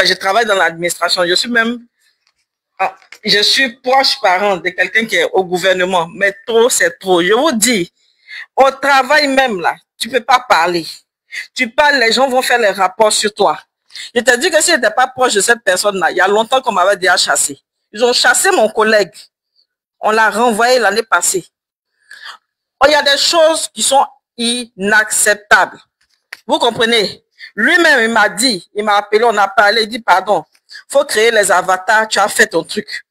je travaille dans l'administration. Je suis proche parent de quelqu'un qui est au gouvernement, mais trop, c'est trop. Je vous dis, au travail même, là, tu ne peux pas parler. Tu parles, les gens vont faire les rapports sur toi. Je te dis que si je n'étais pas proche de cette personne-là, il y a longtemps qu'on m'avait déjà chassé. Ils ont chassé mon collègue. On l'a renvoyé l'année passée. Il y a des choses qui sont inacceptables. Vous comprenez? Lui-même, il m'a dit, il m'a appelé, on a parlé, il dit pardon. Faut créer les avatars, tu as fait ton truc.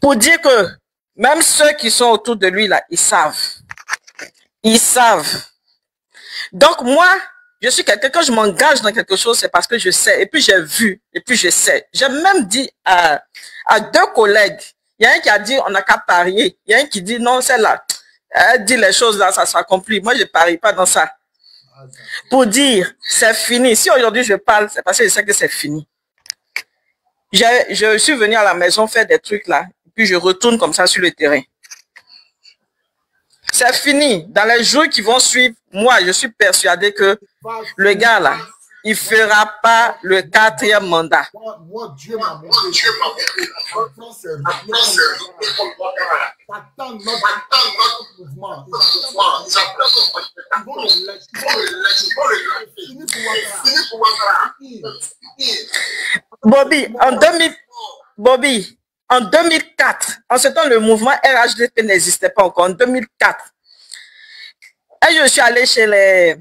Pour dire que même ceux qui sont autour de lui, là, ils savent. Ils savent. Donc moi, je suis quelqu'un, quand je m'engage dans quelque chose, c'est parce que je sais. Et puis j'ai vu, et puis je sais. J'ai même dit à 2 collègues, il y a un qui a dit, on n'a qu'à parier. Il y a un qui dit, non, celle-là, elle dit les choses là, ça s'accomplit. Moi, je ne parie pas dans ça. Pour dire, c'est fini. Si aujourd'hui je parle, c'est parce que je sais que c'est fini. Je suis venu à la maison faire des trucs là, puis je retourne comme ça sur le terrain. C'est fini. Dans les jours qui vont suivre, moi, je suis persuadé que le gars là, il ne fera pas le 4e mandat. Moi, Dieu m'a montré. Attends notre mouvement. Bobby, en 2004, en ce temps, le mouvement RHDP n'existait pas encore. En 2004, et je suis allé chez les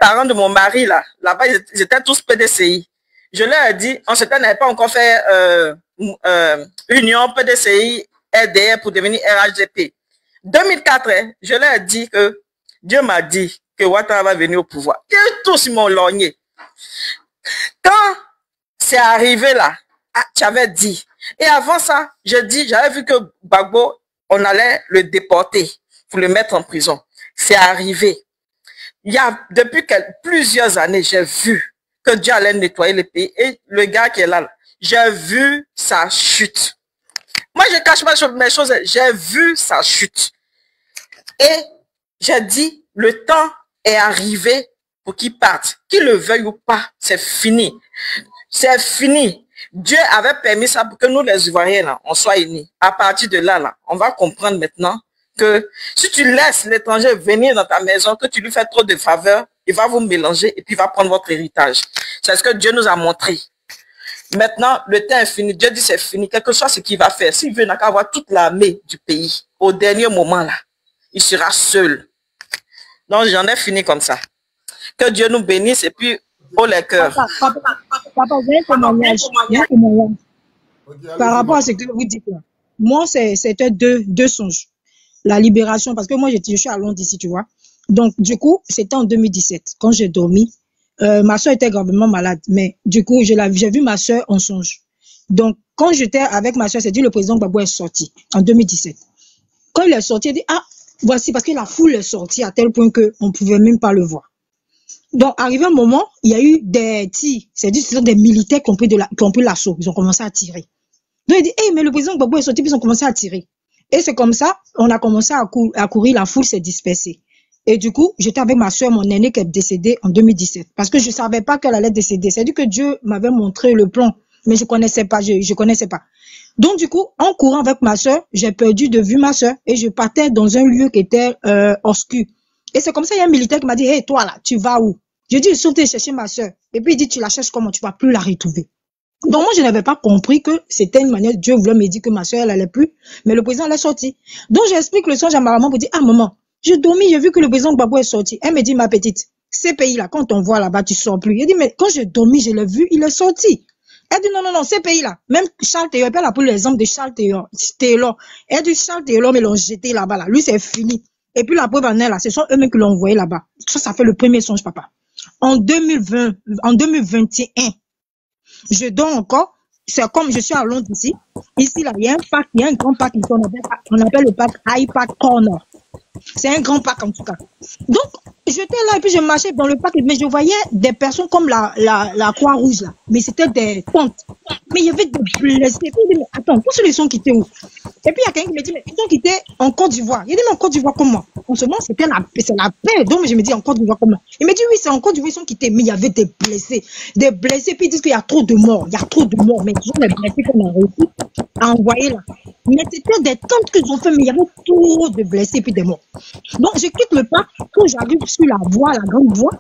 parents de mon mari, là-bas, ils étaient tous PDCI. Je leur ai dit, en ce temps, on n'avait pas encore fait union PDCI, RDR pour devenir RHDP. 2004, je leur ai dit que Dieu m'a dit que Ouattara va venir au pouvoir. Et tous ils m'ont lorgné. Quand c'est arrivé là, tu avais dit. Et avant ça, j'avais vu que Gbagbo, on allait le déporter pour le mettre en prison. C'est arrivé. Depuis plusieurs années, j'ai vu que Dieu allait nettoyer le pays. Et le gars qui est là, j'ai vu sa chute. Moi, je ne cache pas mes choses. J'ai vu sa chute. Et j'ai dit, le temps est arrivé pour qu'il parte. Qu'il le veuille ou pas, c'est fini. C'est fini. Dieu avait permis ça pour que nous, les Ivoiriens, là, on soit unis. À partir de là, on va comprendre maintenant que si tu laisses l'étranger venir dans ta maison, que tu lui fais trop de faveurs, il va vous mélanger et puis il va prendre votre héritage. C'est ce que Dieu nous a montré. Maintenant, le temps est fini. Dieu dit c'est fini. Quelque chose ce qu'il va faire. S'il veut, il n'a qu'à avoir toute l'armée du pays. Au dernier moment, là, il sera seul. Donc, j'en ai fini comme ça. Que Dieu nous bénisse et puis, haut les cœurs. Papa, j'ai un témoignage. Par rapport à ce que vous dites là. Moi, c'était deux songes. La libération, parce que moi, je suis à Londres ici, tu vois. Donc, du coup, c'était en 2017, quand j'ai dormi. Ma soeur était gravement malade, mais du coup, j'ai vu ma soeur en songe. Donc, quand j'étais avec ma soeur, c'est dit le président Gbagbo est sorti en 2017. Quand il est sorti, il dit, ah, voici, parce que la foule est sortie à tel point qu'on ne pouvait même pas le voir. Donc, arrivé un moment, il y a eu des tirs. C'est dit, ce sont des militaires qui ont pris l'assaut. Ils ont commencé à tirer. Donc, il dit, hey, mais le président Gbagbo est sorti, puis ils ont commencé à tirer. Et c'est comme ça, on a commencé à courir, la foule s'est dispersée. Et du coup, j'étais avec ma soeur, mon aînée, qui est décédée en 2017. Parce que je ne savais pas qu'elle allait décéder. C'est-à-dire que Dieu m'avait montré le plan, mais je ne connaissais pas, je connaissais pas. Donc, du coup, en courant avec ma soeur, j'ai perdu de vue ma soeur et je partais dans un lieu qui était obscur. Et c'est comme ça, il y a un militaire qui m'a dit, hey, toi là, tu vas où? Je dis, ils sont allés chercher ma soeur. Et puis, il dit, tu la cherches comment? Tu ne vas plus la retrouver. Donc, moi, je n'avais pas compris que c'était une manière, Dieu voulait me dire que ma soeur, elle allait plus, mais le président, elle est sorti. Donc, j'explique le songe à ma maman pour dire, ah, maman, j'ai dormi, j'ai vu que le président Gbagbo est sorti. Elle me dit, ma petite, ces pays-là, quand on voit là-bas, tu sors plus. Elle dit, mais quand j'ai dormi, je l'ai vu, il est sorti. Elle dit, non, ces pays-là, même Charles Taylor, elle a pris l'exemple de Charles Taylor. Elle dit, Charles Taylor, mais l'ont jeté là-bas, là. Lui, c'est fini. Et puis, la preuve en est là, ce sont eux-mêmes qui l'ont envoyé là-bas. Ça fait le premier songe, papa. En 2021, je dors encore. C'est comme je suis à Londres ici. Ici, là, il y a un parc, il y a un grand parc qu'on appelle le parc High Park Corner. C'est un grand parc en tout cas. Donc, j'étais là et puis je marchais dans le parc, mais je voyais des personnes comme la Croix-Rouge là. Mais c'était des tentes. Mais il y avait des blessés. Puis, mais attends, tous ceux qui sont quittés où? Et puis il y a quelqu'un qui me dit, mais ils ont quitté en Côte d'Ivoire. Il dit, mais en Côte d'Ivoire comment? En ce moment, c'est la paix. Donc je me dis, en Côte d'Ivoire comment? Il me dit, oui, c'est en Côte d'Ivoire, ils sont quittés, mais il y avait des blessés. Des blessés, puis ils disent qu'il y a trop de morts. Il y a trop de morts, mais ils ont les blessés qu'on a réussi à envoyer là. Mais c'était des tentes qu'ils ont fait, mais il y avait trop de blessés, puis des morts. Donc je quitte le parc, quand j'arrive sur la voie, la grande voie,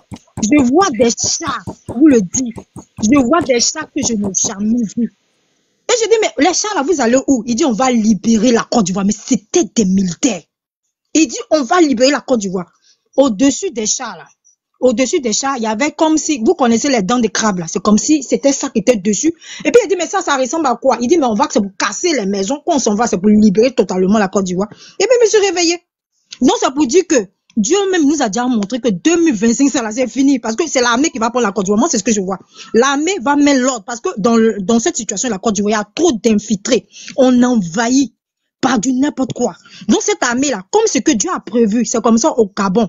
je vois des chars, je vous le dis. Je vois des chars que je n'ai jamais vus. Et je dis, mais les chars là, vous allez où? Il dit, on va libérer la Côte d'Ivoire. Mais c'était des militaires. Il dit, on va libérer la Côte d'Ivoire. Au-dessus des chars là, au-dessus des chars, il y avait comme si, vous connaissez les dents de crabe là, c'est comme si c'était ça qui était dessus. Et puis il dit, mais ça ressemble à quoi? Il dit, mais on va que c'est pour casser les maisons. Quand on s'en va, c'est pour libérer totalement la Côte d'Ivoire. Et puis je me suis réveillée. Donc c'est pour dire que Dieu même nous a déjà montré que 2025, ça là, c'est fini. Parce que c'est l'armée qui va prendre la Côte d'Ivoire. Moi, c'est ce que je vois. L'armée va mettre l'ordre. Parce que dans cette situation, la Côte d'Ivoire, il y a trop d'infiltrés. On envahit par du n'importe quoi. Donc cette armée-là, comme ce que Dieu a prévu, c'est comme ça au Gabon,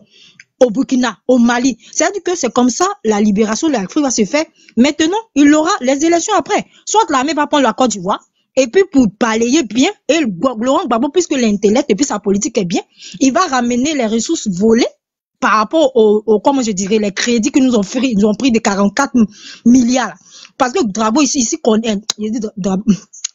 au Burkina, au Mali. C'est-à-dire que c'est comme ça la libération de l'Afrique va se faire. Maintenant, il y aura les élections après. Soit l'armée va prendre la Côte d'Ivoire, et puis pour balayer bien, et Laurent Gbagbo, puisque l'intellect et puis sa politique est bien, il va ramener les ressources volées par rapport au comment je dirais, les crédits que nous ont pris de 44 milliards. Parce que Gbagbo ici connaît,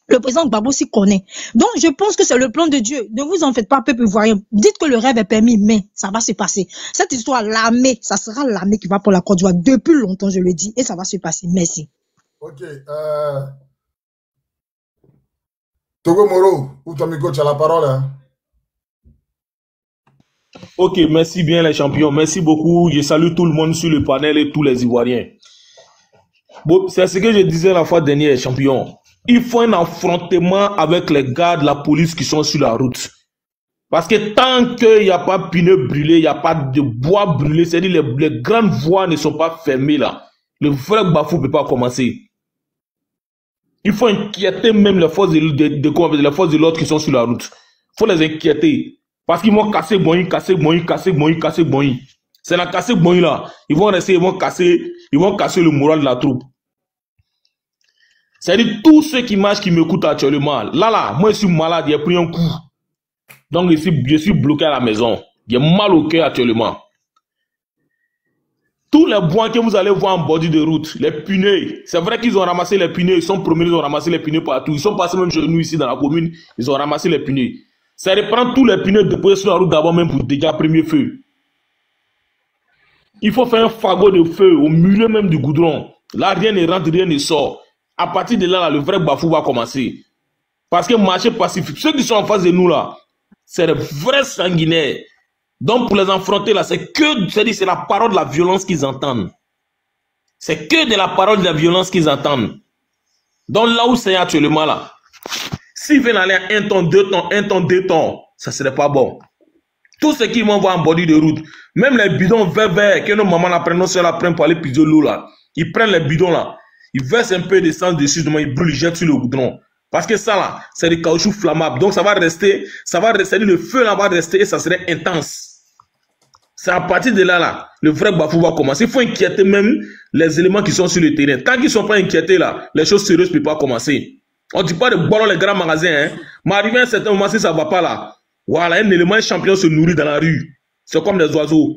le président Gbagbo s'y connaît. Donc je pense que c'est le plan de Dieu. Ne vous en faites pas, peuple ivoirien. Dites que le rêve est permis, mais ça va se passer. Cette histoire, l'armée, ça sera l'armée qui va pour la Côte d'Ivoire depuis longtemps, je le dis, et ça va se passer. Merci. Ok. Togo Moro, ou Tomiko, tu as la parole. Hein? Ok, merci bien les champions. Merci beaucoup. Je salue tout le monde sur le panel et tous les Ivoiriens. Bon, c'est ce que je disais la fois dernière, champion. Il faut un affrontement avec les gars de la police qui sont sur la route. Parce que tant qu'il n'y a pas de pneus brûlés, il n'y a pas de bois brûlé, c'est-à-dire les grandes voies ne sont pas fermées là. Le vrai bafou ne peut pas commencer. Il faut inquiéter même les forces de l'ordre qui sont sur la route. Il faut les inquiéter. Parce qu'ils vont casser Boï. C'est la casser Boï là. Ils vont casser le moral de la troupe. C'est-à-dire tous ceux qui marchent, qui m'écoutent actuellement. Là, moi je suis malade, j'ai pris un coup. Donc je suis bloqué à la maison. J'ai mal au cœur actuellement. Tous les bois que vous allez voir en bordure de route, les pneus, c'est vrai qu'ils ont ramassé les pneus, ils sont promenés, ils ont ramassé les pneus partout. Ils sont passés même chez nous ici dans la commune, ils ont ramassé les pneus. Ça reprend tous les pneus déposés sur la route d'abord même pour déjà premier feu. Il faut faire un fagot de feu au milieu même du goudron. Là, rien ne rentre, rien ne sort. À partir de là, le vrai bafou va commencer. Parce que marché pacifique, ceux qui sont en face de nous là, c'est des vrais sanguinaires. Donc pour les affronter là, c'est la parole de la violence qu'ils entendent. C'est que de la parole de la violence qu'ils entendent. Donc là où c'est actuellement là, s'ils viennent aller à 1 ton, 2 tons, ça serait pas bon. Tout ce qu'ils vont voir en bordure de route, même les bidons verts que nos mamans la prennent, nos soeurs la prennent pour aller piser l'eau là, ils prennent les bidons là, ils versent un peu d'essence dessus, ils brûlent, ils jettent sur le goudron. Parce que ça là, c'est du caoutchouc flammable. Donc ça va rester, le feu là va rester et ça serait intense. C'est à partir de là, le vrai bafou va commencer. Il faut inquiéter même les éléments qui sont sur le terrain. Tant qu'ils ne sont pas inquiétés là, les choses sérieuses ne peuvent pas commencer. On ne dit pas de boire les grands magasins. Hein. Mais arrivé à un certain moment, si ça ne va pas là, voilà, un élément champion se nourrit dans la rue. C'est comme des oiseaux.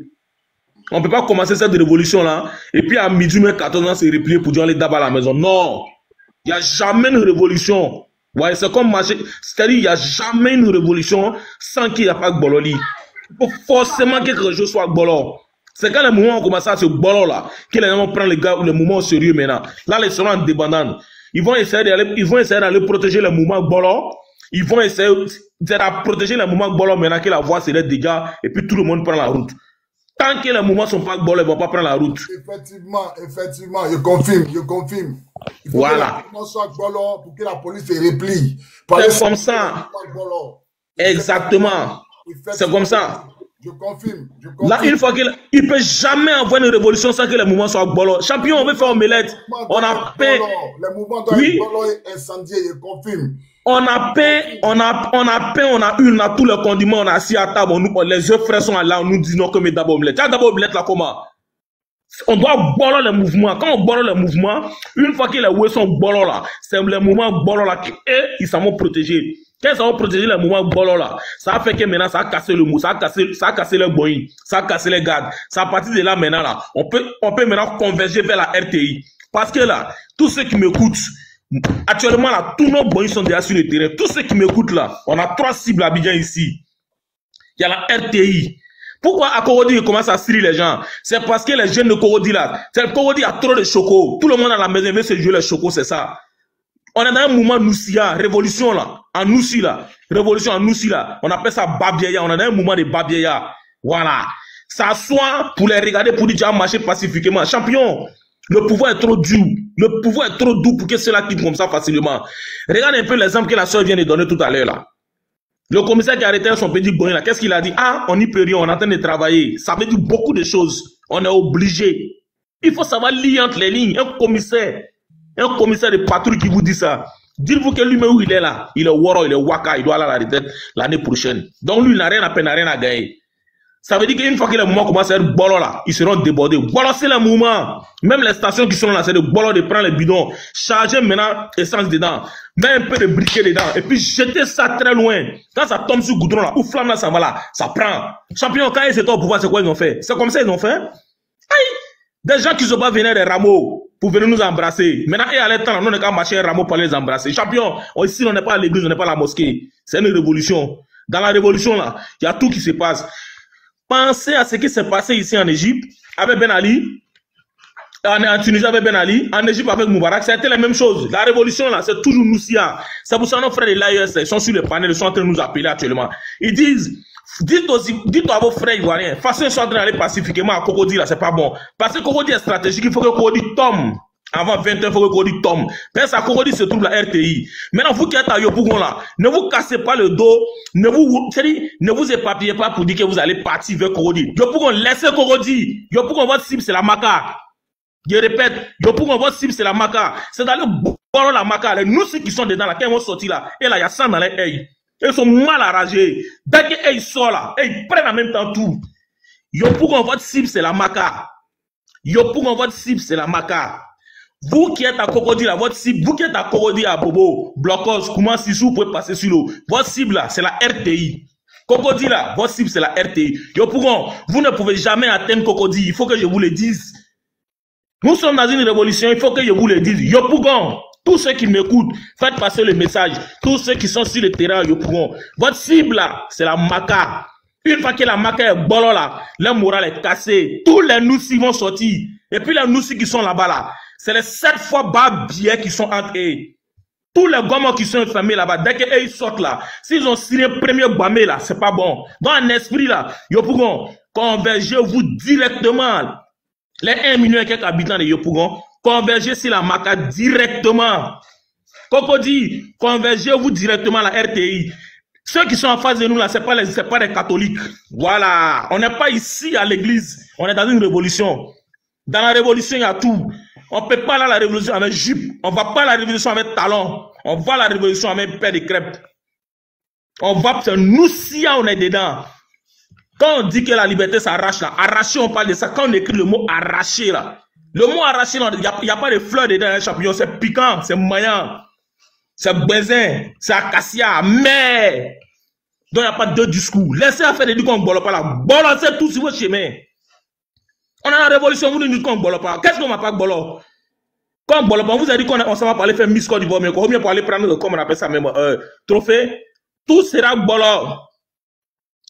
On ne peut pas commencer cette révolution là, et puis à midi, 14 ans, se replier pour dire aller d'abord à la maison. Non, il n'y a jamais une révolution. Ouais, c'est comme marcher. C'est-à-dire, il n'y a jamais une révolution sans qu'il n'y a pas de bololi. Il faut forcément que quelque chose soit bolo. C'est quand les mouvements ont commencé à se bolo là, que les gens prennent les mouvements au sérieux maintenant. Là, les seront en débandade. Ils vont essayer d'aller protéger les mouvements bolo. Ils vont essayer de protéger les mouvements bolo maintenant que la voie serait déjà, et puis tout le monde prend la route. Tant que les mouvements ne sont pas bolo, ils ne vont pas prendre la route. Effectivement, je confirme. Il faut voilà. Que les mouvements soient bolo pour que la police se replie. C'est comme ça. Exactement. C'est comme ça. Je confirme. Là, une fois qu'il ne peut jamais avoir une révolution sans que les mouvements soient bolo. Champion, on veut faire omelette. On a peint. Les mouvements doivent être bolo et incendiés, je confirme. On a peint, on a tous les condiments, on a assis à table, les yeux frais sont là, on nous dit non que mais d'abord omelette. Tu as d'abord omelette là comment? On doit bolo les mouvements. Quand on bolo les mouvements, une fois que les oués sont bolo là, c'est les mouvements bolo là et ils s'en vont protéger. Quand ça va protéger les mouvements bolo là, ça a fait que maintenant ça a cassé le mou, ça a cassé les boïs, ça a cassé les gardes. Ça à partir de là maintenant là, on peut maintenant converger vers la RTI. Parce que là, tous ceux qui m'écoutent, actuellement là, tous nos boys sont déjà sur le terrain. Tous ceux qui m'écoutent là, on a 3 cibles à Abidjan ici. Il y a la RTI. Pourquoi à Korodi commence à cirer les gens? C'est parce que les jeunes de Korodi là, c'est Korodi a trop de chocos. Tout le monde à la maison veut se jouer les chocos, c'est ça. On est dans un mouvement Noussia, révolution là, en Noussi là, révolution en Noussi là. On appelle ça Babieya, on est dans un mouvement de Babieya. Voilà. Ça soit pour les regarder, pour dire marcher pacifiquement. Champion, le pouvoir est trop dur. Le pouvoir est trop doux pour que cela quitte comme ça facilement. Regarde un peu l'exemple que la soeur vient de donner tout à l'heure là. Le commissaire qui a arrêté son petit boy là, qu'est-ce qu'il a dit? Ah, on n'y peut rien, on est en train de travailler. Ça veut dire beaucoup de choses. On est obligé. Il faut savoir lire entre les lignes. Un commissaire de patrouille qui vous dit ça. Dites-vous que lui-même où il est là, il est Waro, il est Waka, il doit aller à la retraite l'année prochaine. Donc lui, il n'a rien à peine, rien à gagner. Ça veut dire qu'une fois que les mouvements commencent à être bolo là, ils seront débordés. Bolo, c'est le mouvement. Même les stations qui sont là, c'est de bolo de prendre les bidons, charger maintenant essence dedans, mettre un peu de briquet dedans, et puis jeter ça très loin. Quand ça tombe sur le goudron là, ou flamme là, ça va là, ça prend. Champion, quand ils étaient au pouvoir, c'est quoi ils ont fait? C'est comme ça ils ont fait. Aïe! Des gens qui se battent venir des rameaux pour venir nous embrasser. Maintenant, et à l'état, on n'est qu'à marcher un rameau pour les embrasser. Champion, ici, on n'est pas à l'église, on n'est pas à la mosquée. C'est une révolution. Dans la révolution là, il y a tout qui se passe. Pensez à ce qui s'est passé ici en Égypte avec Ben Ali, en Tunisie avec Ben Ali, en Égypte avec Moubarak, c'était la même chose. La révolution là, c'est toujours Noussia. C'est pour ça que nos frères de l'AES, ils sont sur le panel, ils sont en train de nous appeler actuellement. Ils disent, dites à vos frères ivoiriens, façon ils sont en train d'aller pacifiquement à Cocody là, c'est pas bon. Parce que Cocody est stratégique, il faut que Cocody tombe. Avant 20 ans, il faut que Cocody tombe. Parce que Cocody se trouve la RTI. Maintenant, vous qui êtes à Yopougon là, ne vous cassez pas le dos, ne vous éparpillez pas pour dire que vous allez partir vers Cocody. Yopougon, laissez Cocody. Yopougon, votre cible, c'est la Maka. Je répète, Yopougon, votre cible, c'est la Maka. C'est d'aller boire la Maka. Les Noussi qui sont dedans là, quand ils vont sortir là, et là, il y a ça dans les ailes. Ils sont mal enragés. Dès qu'ils sortent là, ils prennent en même temps tout. Yopougon, votre cible, c'est la Maka. Yopougon, votre cible, c'est la Maka. Vous qui êtes à Cocody là, votre cible, vous qui êtes à Cocody à Bobo, Blocos, comment si vous pouvez passer sur l'eau. Votre cible là, c'est la RTI. Cocody là, votre cible, c'est la RTI. Yopougon, vous ne pouvez jamais atteindre Cocody. Il faut que je vous le dise. Nous sommes dans une révolution, il faut que je vous le dise. Yopougon, tous ceux qui m'écoutent, faites passer le message. Tous ceux qui sont sur le terrain, Yopougon, votre cible là, c'est la Maka. Une fois que la Maka est bolo là, le moral est cassé. Tous les Noussi vont sortir. Et puis les Noussi qui sont là-bas là, c'est les 7 fois bas billets qui sont entre eux. Tous les gamins qui sont enfermés là-bas, dès qu'ils sortent là, s'ils ont signé le premier gamé là, c'est pas bon. Dans un esprit là, Yopougon, convergez-vous directement. Les 1 million et quelques habitants de Yopougon, convergez sur la Maka directement. Cocody, convergez-vous directement à la RTI. Ceux qui sont en face de nous là, c'est pas des catholiques. Voilà. On n'est pas ici à l'église. On est dans une révolution. Dans la révolution, il y a tout. On ne peut pas aller à la révolution avec jupe. On ne va pas à la révolution avec talon. On va à la révolution avec paire de crêpes. On va, c'est nous si on est dedans. Quand on dit que la liberté s'arrache là, arracher, on parle de ça. Quand on écrit le mot arracher là, le mot arracher là, il n'y a pas de fleurs dedans, un champignon. C'est piquant, c'est maillant, c'est baisin, c'est acacia, mais donc il n'y a pas de discours. Laissez faire des discours qu'on ne bolo pas là. Balancez tout sur votre chemin. On a la révolution, vous nous dites qu'on ne bolo pas. Qu'est-ce qu'on m'a pas bolo? Quand on bolo pas, on vous a dit qu'on s'en va pour aller faire Miss Côte d'Ivoire, mais qu'on vient pour aller prendre, comme on appelle ça même, trophée. Tout sera bolo.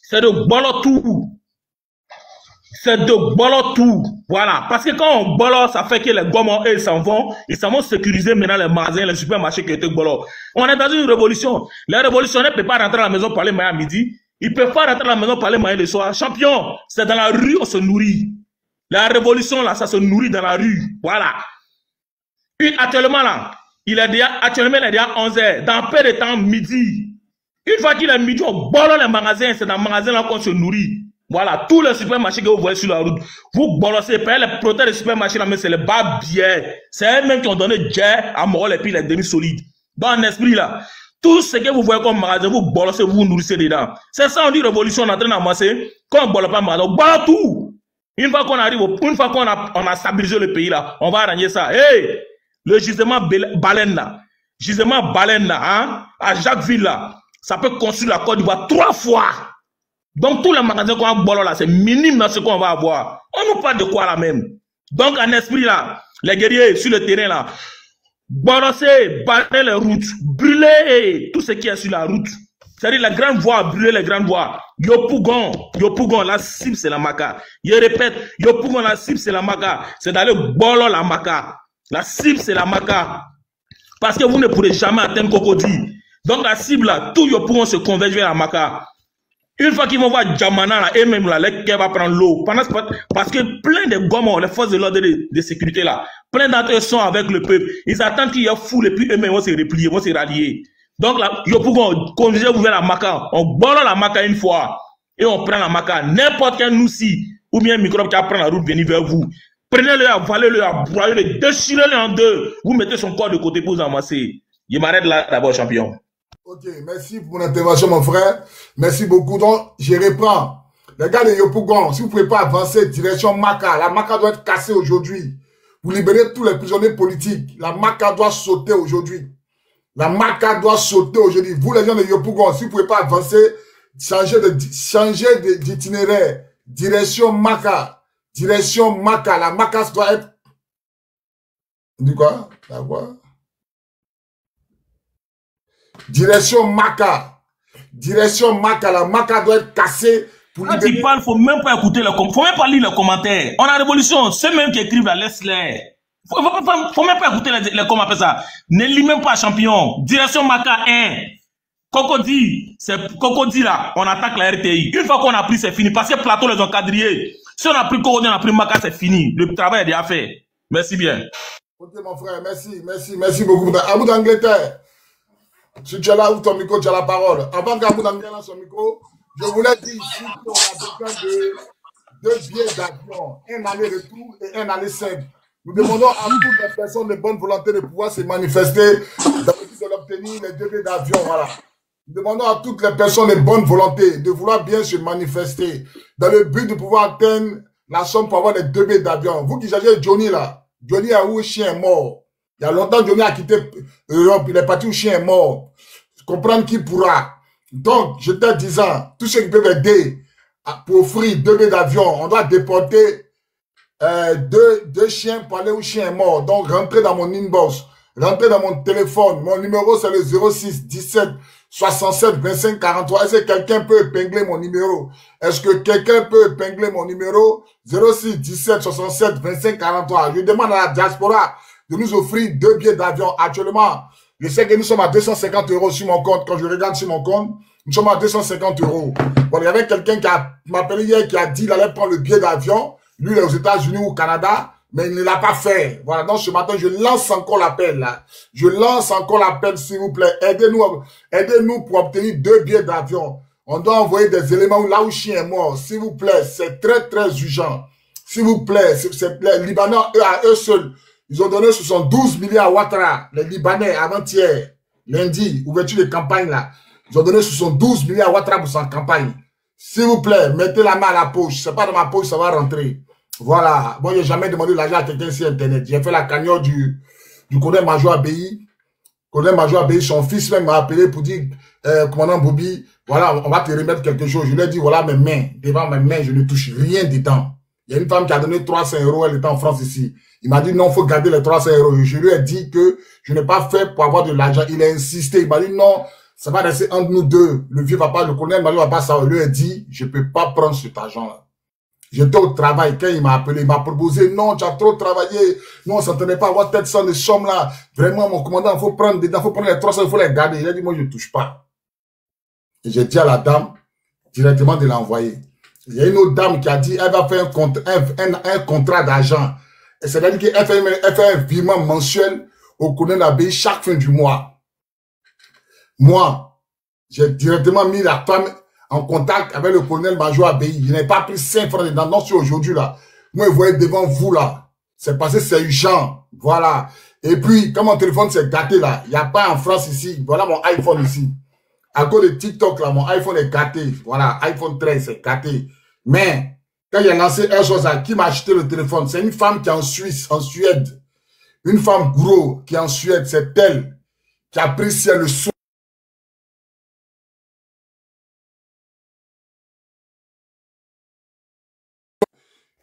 C'est de bolo tout. C'est de bolo tout. Voilà. Parce que quand on bolo, ça fait que les gomons, ils s'en vont sécuriser maintenant les magasins, les supermarchés qui étaient bolo. On est dans une révolution. Les révolutionnaires ne peuvent pas rentrer à la maison pour aller manger à midi. Ils ne peuvent pas rentrer à la maison pour aller manger le soir. Champion, c'est dans la rue on se nourrit. La révolution là, ça se nourrit dans la rue. Voilà. Actuellement là, actuellement il est déjà 11h. Dans peu de temps, midi. Une fois qu'il est midi, on bolo les magasins, c'est dans le magasin là qu'on se nourrit. Voilà, tous les supermarchés que vous voyez sur la route, vous bolossez, payez les protèges des supermarchés là, mais c'est les bas billets. C'est eux-mêmes qui ont donné jet à Morol et puis les demi-solides. Dans l'esprit là, tout ce que vous voyez comme magasin, vous bolossez, vous nourrissez dedans. C'est ça, on dit révolution, on est en train d'amasser. Quand on bolo pas magasin, on bolo tout. Une fois qu'on arrive, une fois qu'on a stabilisé le pays là, on va arranger ça. Hey, le gisement baleine là, hein, à Jacquesville là, ça peut construire la Côte d'Ivoire 3 fois. Donc, tous les magasins qu'on a boire là, c'est minime dans ce qu'on va avoir. On nous parle de quoi là même? Donc, en esprit là, les guerriers sur le terrain là, borosser, barrer les routes, brûler tout ce qui est sur la route. C'est-à-dire la grande voie, brûler les grandes voies. Yopougon, la cible c'est la Maka. Je répète, Yopougon, la cible c'est la Maka. C'est d'aller bolo la Maka. La cible c'est la Maka. Parce que vous ne pourrez jamais atteindre Cocody. Donc la cible là, tout Yopougon se converge vers la Maka. Une fois qu'ils vont voir Djamana là, et même là, les gars vont prendre l'eau. Parce que plein de gomons, les forces de l'ordre de sécurité là, plein d'entre eux sont avec le peuple. Ils attendent qu'il y ait foule et puis eux-mêmes vont se replier, vont se rallier. Donc là, ils pourront conduire vers la Maka. On bolle la Maka une fois et on prend la Maka. N'importe quel noussi ou bien un microbe qui va prendre la route venir vers vous. Prenez-le, avalez-le, broyez-le, déchirez-le en deux. Vous mettez son corps de côté pour vous amasser. Je m'arrête là d'abord, champion. Ok, merci pour mon intervention, mon frère. Merci beaucoup. Donc, je reprends. Les gars de Yopougon, si vous ne pouvez pas avancer direction Maka, la Maka doit être cassée aujourd'hui. Vous libérez tous les prisonniers politiques. La Maka doit sauter aujourd'hui. La Maka doit sauter aujourd'hui. Vous, les gens de Yopougon, si vous ne pouvez pas avancer, changer d'itinéraire. Direction Maka. Direction Maka. La Maka doit être... Du quoi? La quoi? Direction Maka. Direction Maka. La Maka doit être cassée pour libérer... Quand tu parles, il ne faut même pas écouter les commentaires. Il ne faut même pas lire les commentaires. On a révolution. Ceux même qui écrivent la laisse-les. Faut même pas écouter les comment appelle ça. Ne lis même pas, champion. Direction Maka 1. Cocody, c'est Cocody là. On attaque la RTI. Une fois qu'on a pris, c'est fini. Parce que Plateau les ont quadrillés. Si on a pris Cocody, on a pris Maka, c'est fini. Le travail est déjà fait. Merci bien. Ok, mon frère, merci beaucoup. Abou d'Angleterre. Si tu es là où ton micro, tu as la parole. Avant qu'Abou d'Angleterre lance son micro, je voulais dire ici qu'on a besoin de 2 billets d'avion. Un aller-retour et un aller simple. Nous demandons à toutes les personnes de bonne volonté de pouvoir se manifester dans le but de l'obtenir les 2 billets d'avion. Voilà. Nous demandons à toutes les personnes de bonne volonté de vouloir bien se manifester dans le but de pouvoir atteindre la somme pour avoir les 2 billets d'avion. Vous qui cherchez Johnny là, Johnny a où chien est mort. Il y a longtemps, Johnny a quitté Europe, il est parti où chien est mort. Comprendre qui pourra. Donc, je te disant, tous ceux qui peuvent aider pour offrir 2 billets d'avion, on doit déporter 2 chiens pour aller où chien est mort. Donc, rentrez dans mon inbox, rentrez dans mon téléphone. Mon numéro, c'est le 06 17 67 25 43. Est-ce que quelqu'un peut épingler mon numéro? Est-ce que quelqu'un peut épingler mon numéro? 06 17 67 25 43. Je demande à la diaspora de nous offrir 2 billets d'avion. Actuellement, je sais que nous sommes à 250 € sur mon compte. Quand je regarde sur mon compte, nous sommes à 250 €. Bon, il y avait quelqu'un qui m'a appelé hier qui a dit qu'il allait prendre le billet d'avion. Lui, il est aux États-Unis ou au Canada, mais il ne l'a pas fait. Voilà, donc ce matin, je lance encore l'appel là. Je lance encore l'appel, s'il vous plaît. Aidez-nous pour obtenir 2 billets d'avion. On doit envoyer des éléments là où chien est mort. S'il vous plaît, c'est très, très urgent. S'il vous plaît, les Libanais, à eux seuls, ils ont donné 72 milliards à Ouattara, les Libanais, avant-hier, lundi, ouverture de campagne là. Ils ont donné 72 milliards à Ouattara pour sa campagne. S'il vous plaît, mettez la main à la poche. C'est pas dans ma poche, ça va rentrer. Voilà. Moi, j'ai jamais demandé l'argent à quelqu'un sur Internet. J'ai fait la cagnotte du colonel-major Abéi. Colonel-major Abéi, son fils même m'a appelé pour dire, commandant Bobby, voilà, on va te remettre quelque chose. Je lui ai dit, voilà mes mains. Devant mes mains, je ne touche rien dedans. Il y a une femme qui a donné 300 €, elle était en France ici. Il m'a dit, non, il faut garder les 300 €. Je lui ai dit que je n'ai pas fait pour avoir de l'argent. Il a insisté. Il m'a dit, non, ça va rester entre nous deux. Le vieux va pas, le colonel-major va pas ça. Il lui a dit, je peux pas prendre cet argent-là. J'étais au travail, quand il m'a appelé, il m'a proposé, non, tu as trop travaillé, non, on s'entendait pas avoir tête sans de somme là. Vraiment, mon commandant, il faut prendre dedans, il faut prendre les 300, il faut les garder. Il a dit, moi, je ne touche pas. Et j'ai dit à la dame, directement de l'envoyer. Il y a une autre dame qui a dit, elle va faire un contrat d'argent. C'est-à-dire qu'elle fait un virement mensuel au colonel Abéi chaque fin du mois. Moi, j'ai directement mis la femme en contact avec le colonel-major Abéi. Je n'ai pas pris 5 francs dedans. Non, c'est aujourd'hui là. Moi, vous voyez devant vous là. C'est passé, c'est urgent. Voilà. Et puis, quand mon téléphone s'est gâté là, il n'y a pas en France ici. Voilà mon iPhone ici. À cause de TikTok là, mon iPhone est gâté. Voilà, iPhone 13 c'est gâté. Mais, quand il a lancé un chose là, qui m'a acheté le téléphone? C'est une femme qui est en Suisse, en Suède. Une femme gros qui est en Suède. C'est elle qui a pris le soin.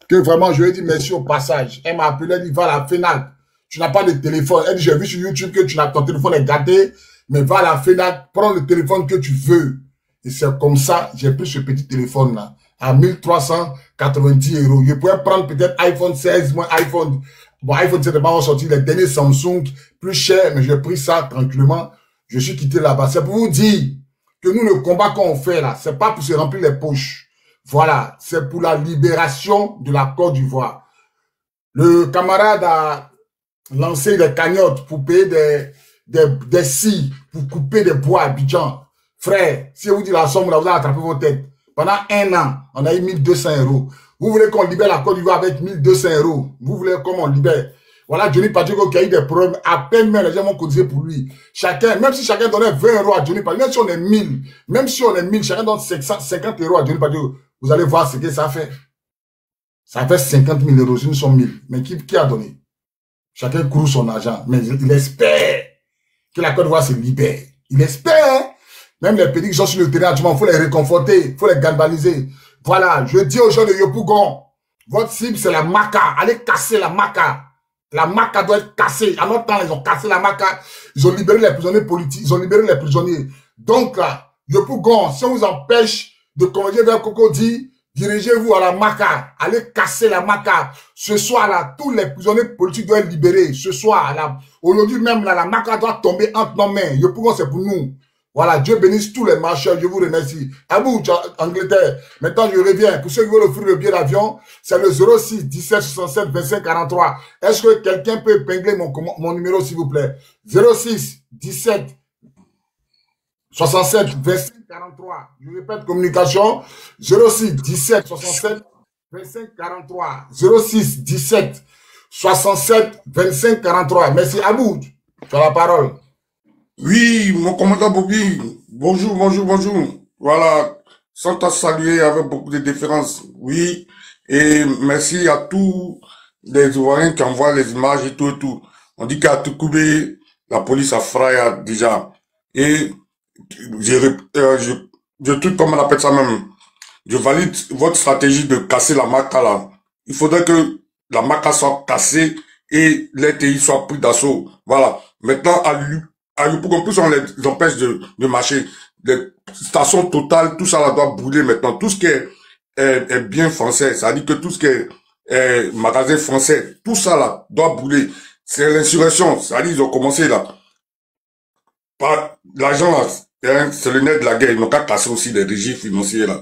Que vraiment, je lui ai dit merci au passage. Elle m'a appelé, elle dit, va à la FENAC. Tu n'as pas de téléphone. Elle dit, j'ai vu sur YouTube que ton téléphone est gâté, mais va à la FENAC, prends le téléphone que tu veux. Et c'est comme ça, j'ai pris ce petit téléphone-là à 1390 €. Je pourrais prendre peut-être iPhone 16, moins iPhone. Bon, iPhone 7 n'est pas sorti, les derniers Samsung, plus cher, mais j'ai pris ça tranquillement. Je suis quitté là-bas. C'est pour vous dire que nous, le combat qu'on fait là, c'est pas pour se remplir les poches. Voilà, c'est pour la libération de la Côte d'Ivoire. Le camarade a lancé des cagnottes pour payer des scies, pour couper des bois à Abidjan. Frère, si vous dites la somme, là, vous allez attraper vos têtes. Pendant 1 an, on a eu 1200 €. Vous voulez qu'on libère la Côte d'Ivoire avec 1200 €. Vous voulez comment on libère? Voilà, Johnny Pacheco qui a eu des problèmes. À peine même, les gens vont cotiser pour lui. Chacun, même si chacun donnait 20 € à Johnny Pacheco, même si on est 1000, chacun donne 50 € à Johnny Pacheco, vous allez voir ce que ça fait. Ça fait 50 000 €, si nous sommes 1000. Mais qui a donné? Chacun court son argent. Mais il espère que la Côte d'Ivoire se libère. Il espère. Même les pays qui sont sur le terrain, il faut les réconforter, il faut les galvaniser. Voilà, je dis aux gens de Yopougon, votre cible c'est la Maca. Allez casser la Maca. La Maca doit être cassée. À notre temps, ils ont cassé la Maca. Ils ont libéré les prisonniers politiques. Ils ont libéré les prisonniers. Donc là, Yopougon, si on vous empêche de converger vers Cocody, dirigez-vous à la Maca. Allez casser la Maca. Ce soir-là, tous les prisonniers politiques doivent être libérés. Ce soir-là, aujourd'hui même, là, la Maca doit tomber entre nos mains. Yopougon, c'est pour nous. Voilà, Dieu bénisse tous les marcheurs, je vous remercie. Abou, Angleterre, maintenant je reviens. Pour ceux qui veulent offrir le billet d'avion, c'est le 06 17 67 25 43. Est-ce que quelqu'un peut épingler mon numéro, s'il vous plaît? 06 17 67 25 43. Je répète, communication, 06 17 67 25 43. 06 17 67 25 43. Merci, Abou. Tu as la parole. Oui, mon commandant Bobby, bonjour. Voilà, sans te saluer avec beaucoup de déférence. Oui, et merci à tous les Ivoiriens qui envoient les images et tout. On dit qu'à Toukoubé, la police a frappé déjà. Et je trouve comment on appelle ça même. Je valide votre stratégie de casser la Maca là. Il faudrait que la Maca soit cassée et les TI soient pris d'assaut. Voilà. Maintenant, pour qu'en plus on les empêche de marcher. Les stations totales, tout ça là doit brûler maintenant. Tout ce qui est bien français, ça dit que tout ce qui est magasin français, tout ça là doit brûler. C'est l'insurrection, ça dit ils ont commencé là. Par l'argent là, c'est le nez de la guerre. Ils n'ont qu'à casser aussi les régimes financiers là.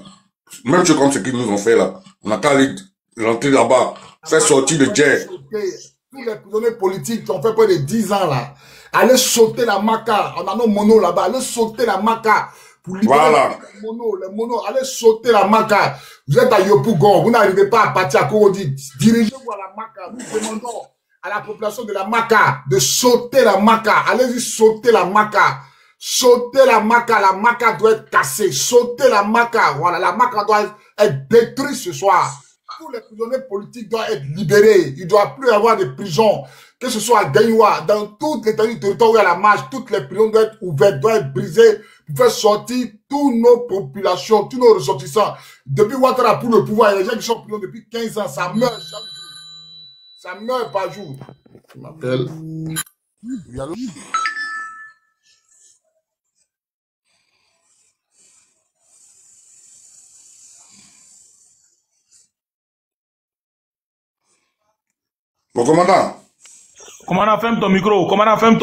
Même chose comme ce qu'ils nous ont fait là. On n'a qu'à aller rentrer là-bas, faire sortir le jet. Tous les prisonniers politiques qui ont fait près de 10 ans là. Allez sauter la Maca. On a nos monos là-bas. Allez sauter la Maca. Pour libérer voilà. les monos. Allez sauter la Maca. Vous êtes à Yopougon. Vous n'arrivez pas à partir à Cocody. Dirigez-vous à la Maca. Nous demandons à la population de la Maca de sauter la Maca. Allez-y sauter la Maca. Sautez la Maca. La Maca doit être cassée. Sautez la Maca. Voilà. La Maca doit être détruite ce soir. Tous les prisonniers politiques doivent être libérés. Il ne doit plus y avoir de prison. Que ce soit à Gaïwa, dans toute l'étendue du territoire où il y a la marche, toutes les prisons doivent être ouvertes, doivent être brisées pour faire sortir toutes nos populations, tous nos ressortissants. Depuis Ouattara pour le pouvoir, il y a des gens qui sont en prison depuis 15 ans. Ça meurt chaque jour. Ça meurt par jour. Je m'appelle. Bon, commandant. Commandant, ferme ton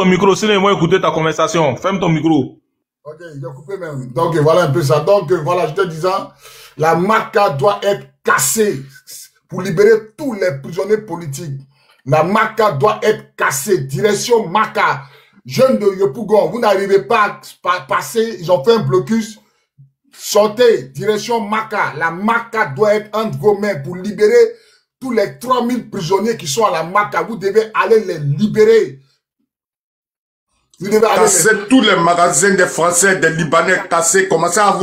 micro, sinon ils vont écouter ta conversation. Ferme ton micro. Ok, il a coupé même. Donc voilà un peu ça. Donc voilà, je te disant, la Maca doit être cassée pour libérer tous les prisonniers politiques. La Maca doit être cassée. Direction Maca. Jeunes de Yopougon, vous n'arrivez pas à passer, ils ont fait un blocus. Sortez, direction Maca. La Maca doit être entre vos mains pour libérer tous les 3000 prisonniers qui sont à la Maca. Vous devez aller les libérer. Vous devez aller casser tous les magasins des Français, des Libanais, casser. Commencez à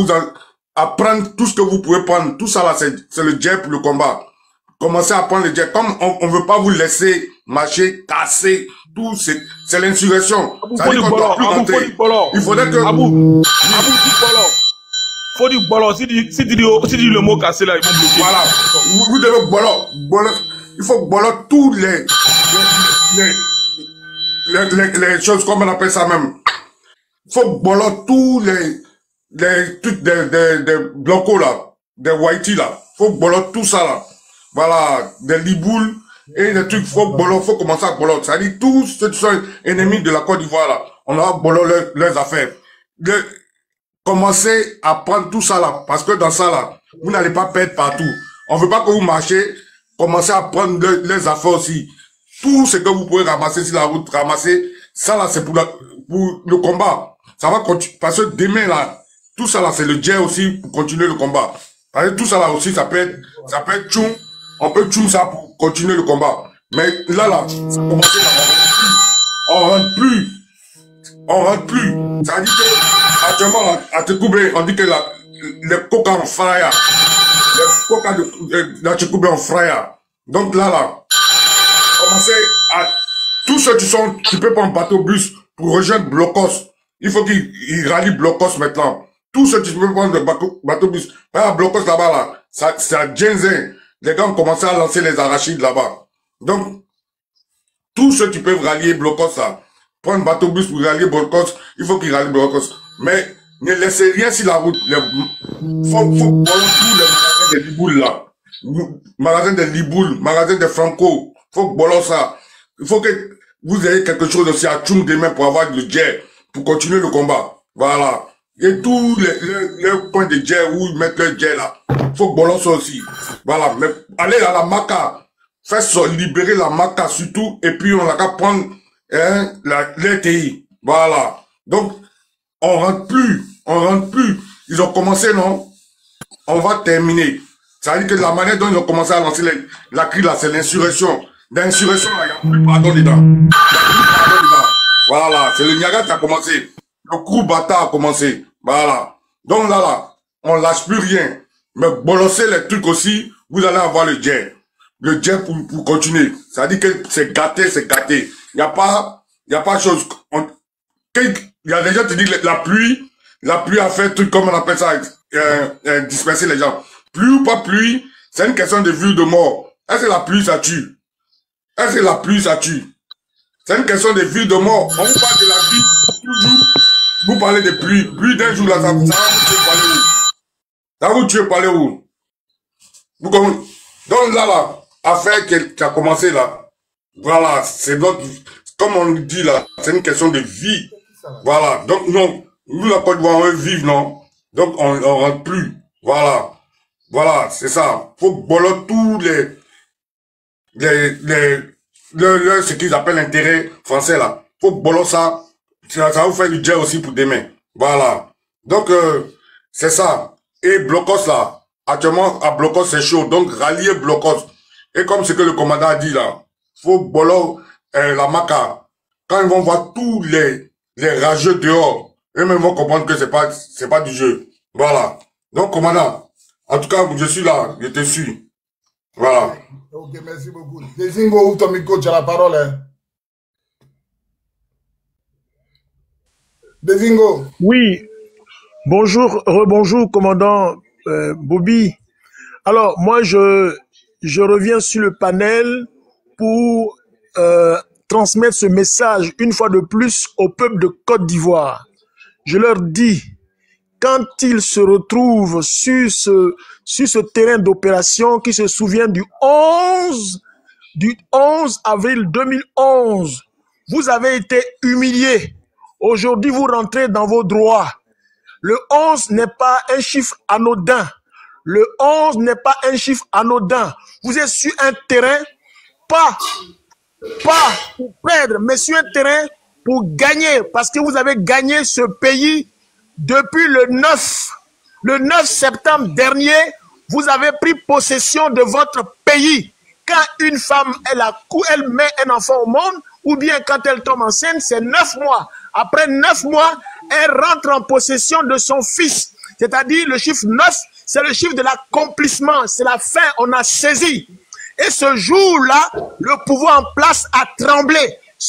à prendre tout ce que vous pouvez prendre. Tout ça là, c'est le jet pour le combat. Commencez à prendre le jet. Comme on veut pas vous laisser marcher, casser. Tout, c'est l'insurrection. Ça veut dire qu'on doit plus rentrer. Il faudrait que... Faut dire bolo. Si tu dis le mot cassé là, ils vont bloquer. Voilà. Vous devez bolo. Il faut bolo tous les choses, comme on appelle ça même. Il faut bolo tous les trucs des blocos là, des whitey là. Il faut bolo tout ça là. Voilà, des liboules et des trucs, faut commencer à bolo. C'est-à-dire, tous ceux qui sont ennemis de la Côte d'Ivoire là, on va bolo leurs affaires. Commencez à prendre tout ça là, parce que dans ça là, vous n'allez pas perdre partout. On veut pas que vous marchez, commencez à prendre les affaires aussi. Tout ce que vous pouvez ramasser sur la route, ramasser, ça là c'est pour le combat. Ça va continuer, parce que demain là, tout ça là c'est le jet aussi pour continuer le combat. Parce que tout ça là aussi, ça peut être tchoum, on peut tchoum ça pour continuer le combat. Mais là, ça commence là, on rentre plus. Ça dit que, actuellement, à Tchekoubé, on dit que les coca en fraya. Les coca de Tchekoubé en fraya. Donc là, commencez à, tous ceux qui peuvent prendre bateau bus pour rejoindre Blocos. Il faut qu'ils rallient Blocos maintenant. Tous ceux qui peuvent prendre bateau bus. Par Blocos là-bas, là, c'est à Djenzin. Les gars ont commencé à lancer les arachides là-bas. Donc, tous ceux qui peuvent rallier Blocos là, prendre bateau bus pour rallier Blocos, il faut qu'ils rallient Blocos. Mais ne laissez rien sur la route. Faut prendre tous les magasins des Liboules là. Magasins des Liboules, magasins de Franco. Faut que ça. Il faut que vous ayez quelque chose aussi à Tchoum demain pour avoir du jet, pour continuer le combat. Voilà. Et tous les points de jet où ils mettent le jet là. Faut que ça aussi. Voilà. Mais allez à la Maca. Faites libérer la Maca surtout. Et puis on a qu'à prendre l'ETI. Voilà. Donc, on rentre plus. Ils ont commencé, non? On va terminer. Ça veut dire que la manière dont ils ont commencé à lancer la crise là, c'est l'insurrection. L'insurrection là, il n'y a plus pardon dedans. Voilà. C'est le Niaga qui a commencé. Le coup bâtard a commencé. Voilà. Donc là, on lâche plus rien. Mais bolossez les trucs aussi, vous allez avoir le jet. Le jet pour continuer. Ça veut dire que c'est gâté. Il n'y a pas chose. Il y a des gens qui disent que la pluie a fait truc comme on appelle ça, disperser les gens. Pluie ou pas pluie, c'est une question de vie ou de mort. Est-ce que la pluie ça tue? C'est une question de vie ou de mort. On vous parle de la vie, toujours. Vous parlez de pluie. Pluie d'un jour là, ça va vous tuer par les où? Ça va vous tuer par les où? Donc là, affaire qui a commencé là. Voilà, c'est donc, comme on dit là, c'est une question de vie. Voilà, donc non, nous la Côte d'Ivoire, on veut vivre, non? Donc on rentre plus. Voilà, c'est ça. Faut bolo tous ce qu'ils appellent l'intérêt français là. Faut bolo ça. Ça va vous faire du jet aussi pour demain. Voilà. Donc, c'est ça. Et Blocos là, actuellement à Blocos c'est chaud. Donc, rallier Blocos. Et comme ce que le commandant a dit là, faut bolo la Maca. Quand ils vont voir tous les rageux dehors, eux-mêmes vont comprendre que c'est pas du jeu. Voilà. Donc, commandant, en tout cas, je suis là, je te suis. Voilà. Ok, merci beaucoup. Dezingo ou Tomiko, tu as la parole, hein. Dezingo. Oui, bonjour, rebonjour, commandant Bobby. Alors, moi, je reviens sur le panel pour transmettre ce message une fois de plus au peuple de Côte d'Ivoire. Je leur dis, quand ils se retrouvent sur ce terrain d'opération qui se souvient du 11 avril 2011, vous avez été humiliés. Aujourd'hui, vous rentrez dans vos droits. Le 11 n'est pas un chiffre anodin. Le 11 n'est pas un chiffre anodin. Vous êtes sur un terrain, pas pour perdre, mais sur un terrain pour gagner. Parce que vous avez gagné ce pays depuis le 9 septembre dernier. Vous avez pris possession de votre pays. Quand une femme, elle met un enfant au monde, ou bien quand elle tombe enceinte, c'est 9 mois. Après 9 mois, elle rentre en possession de son fils. C'est-à-dire le chiffre 9, c'est le chiffre de l'accomplissement. C'est la fin, on a saisi. Et ce jour-là, le pouvoir en place a tremblé.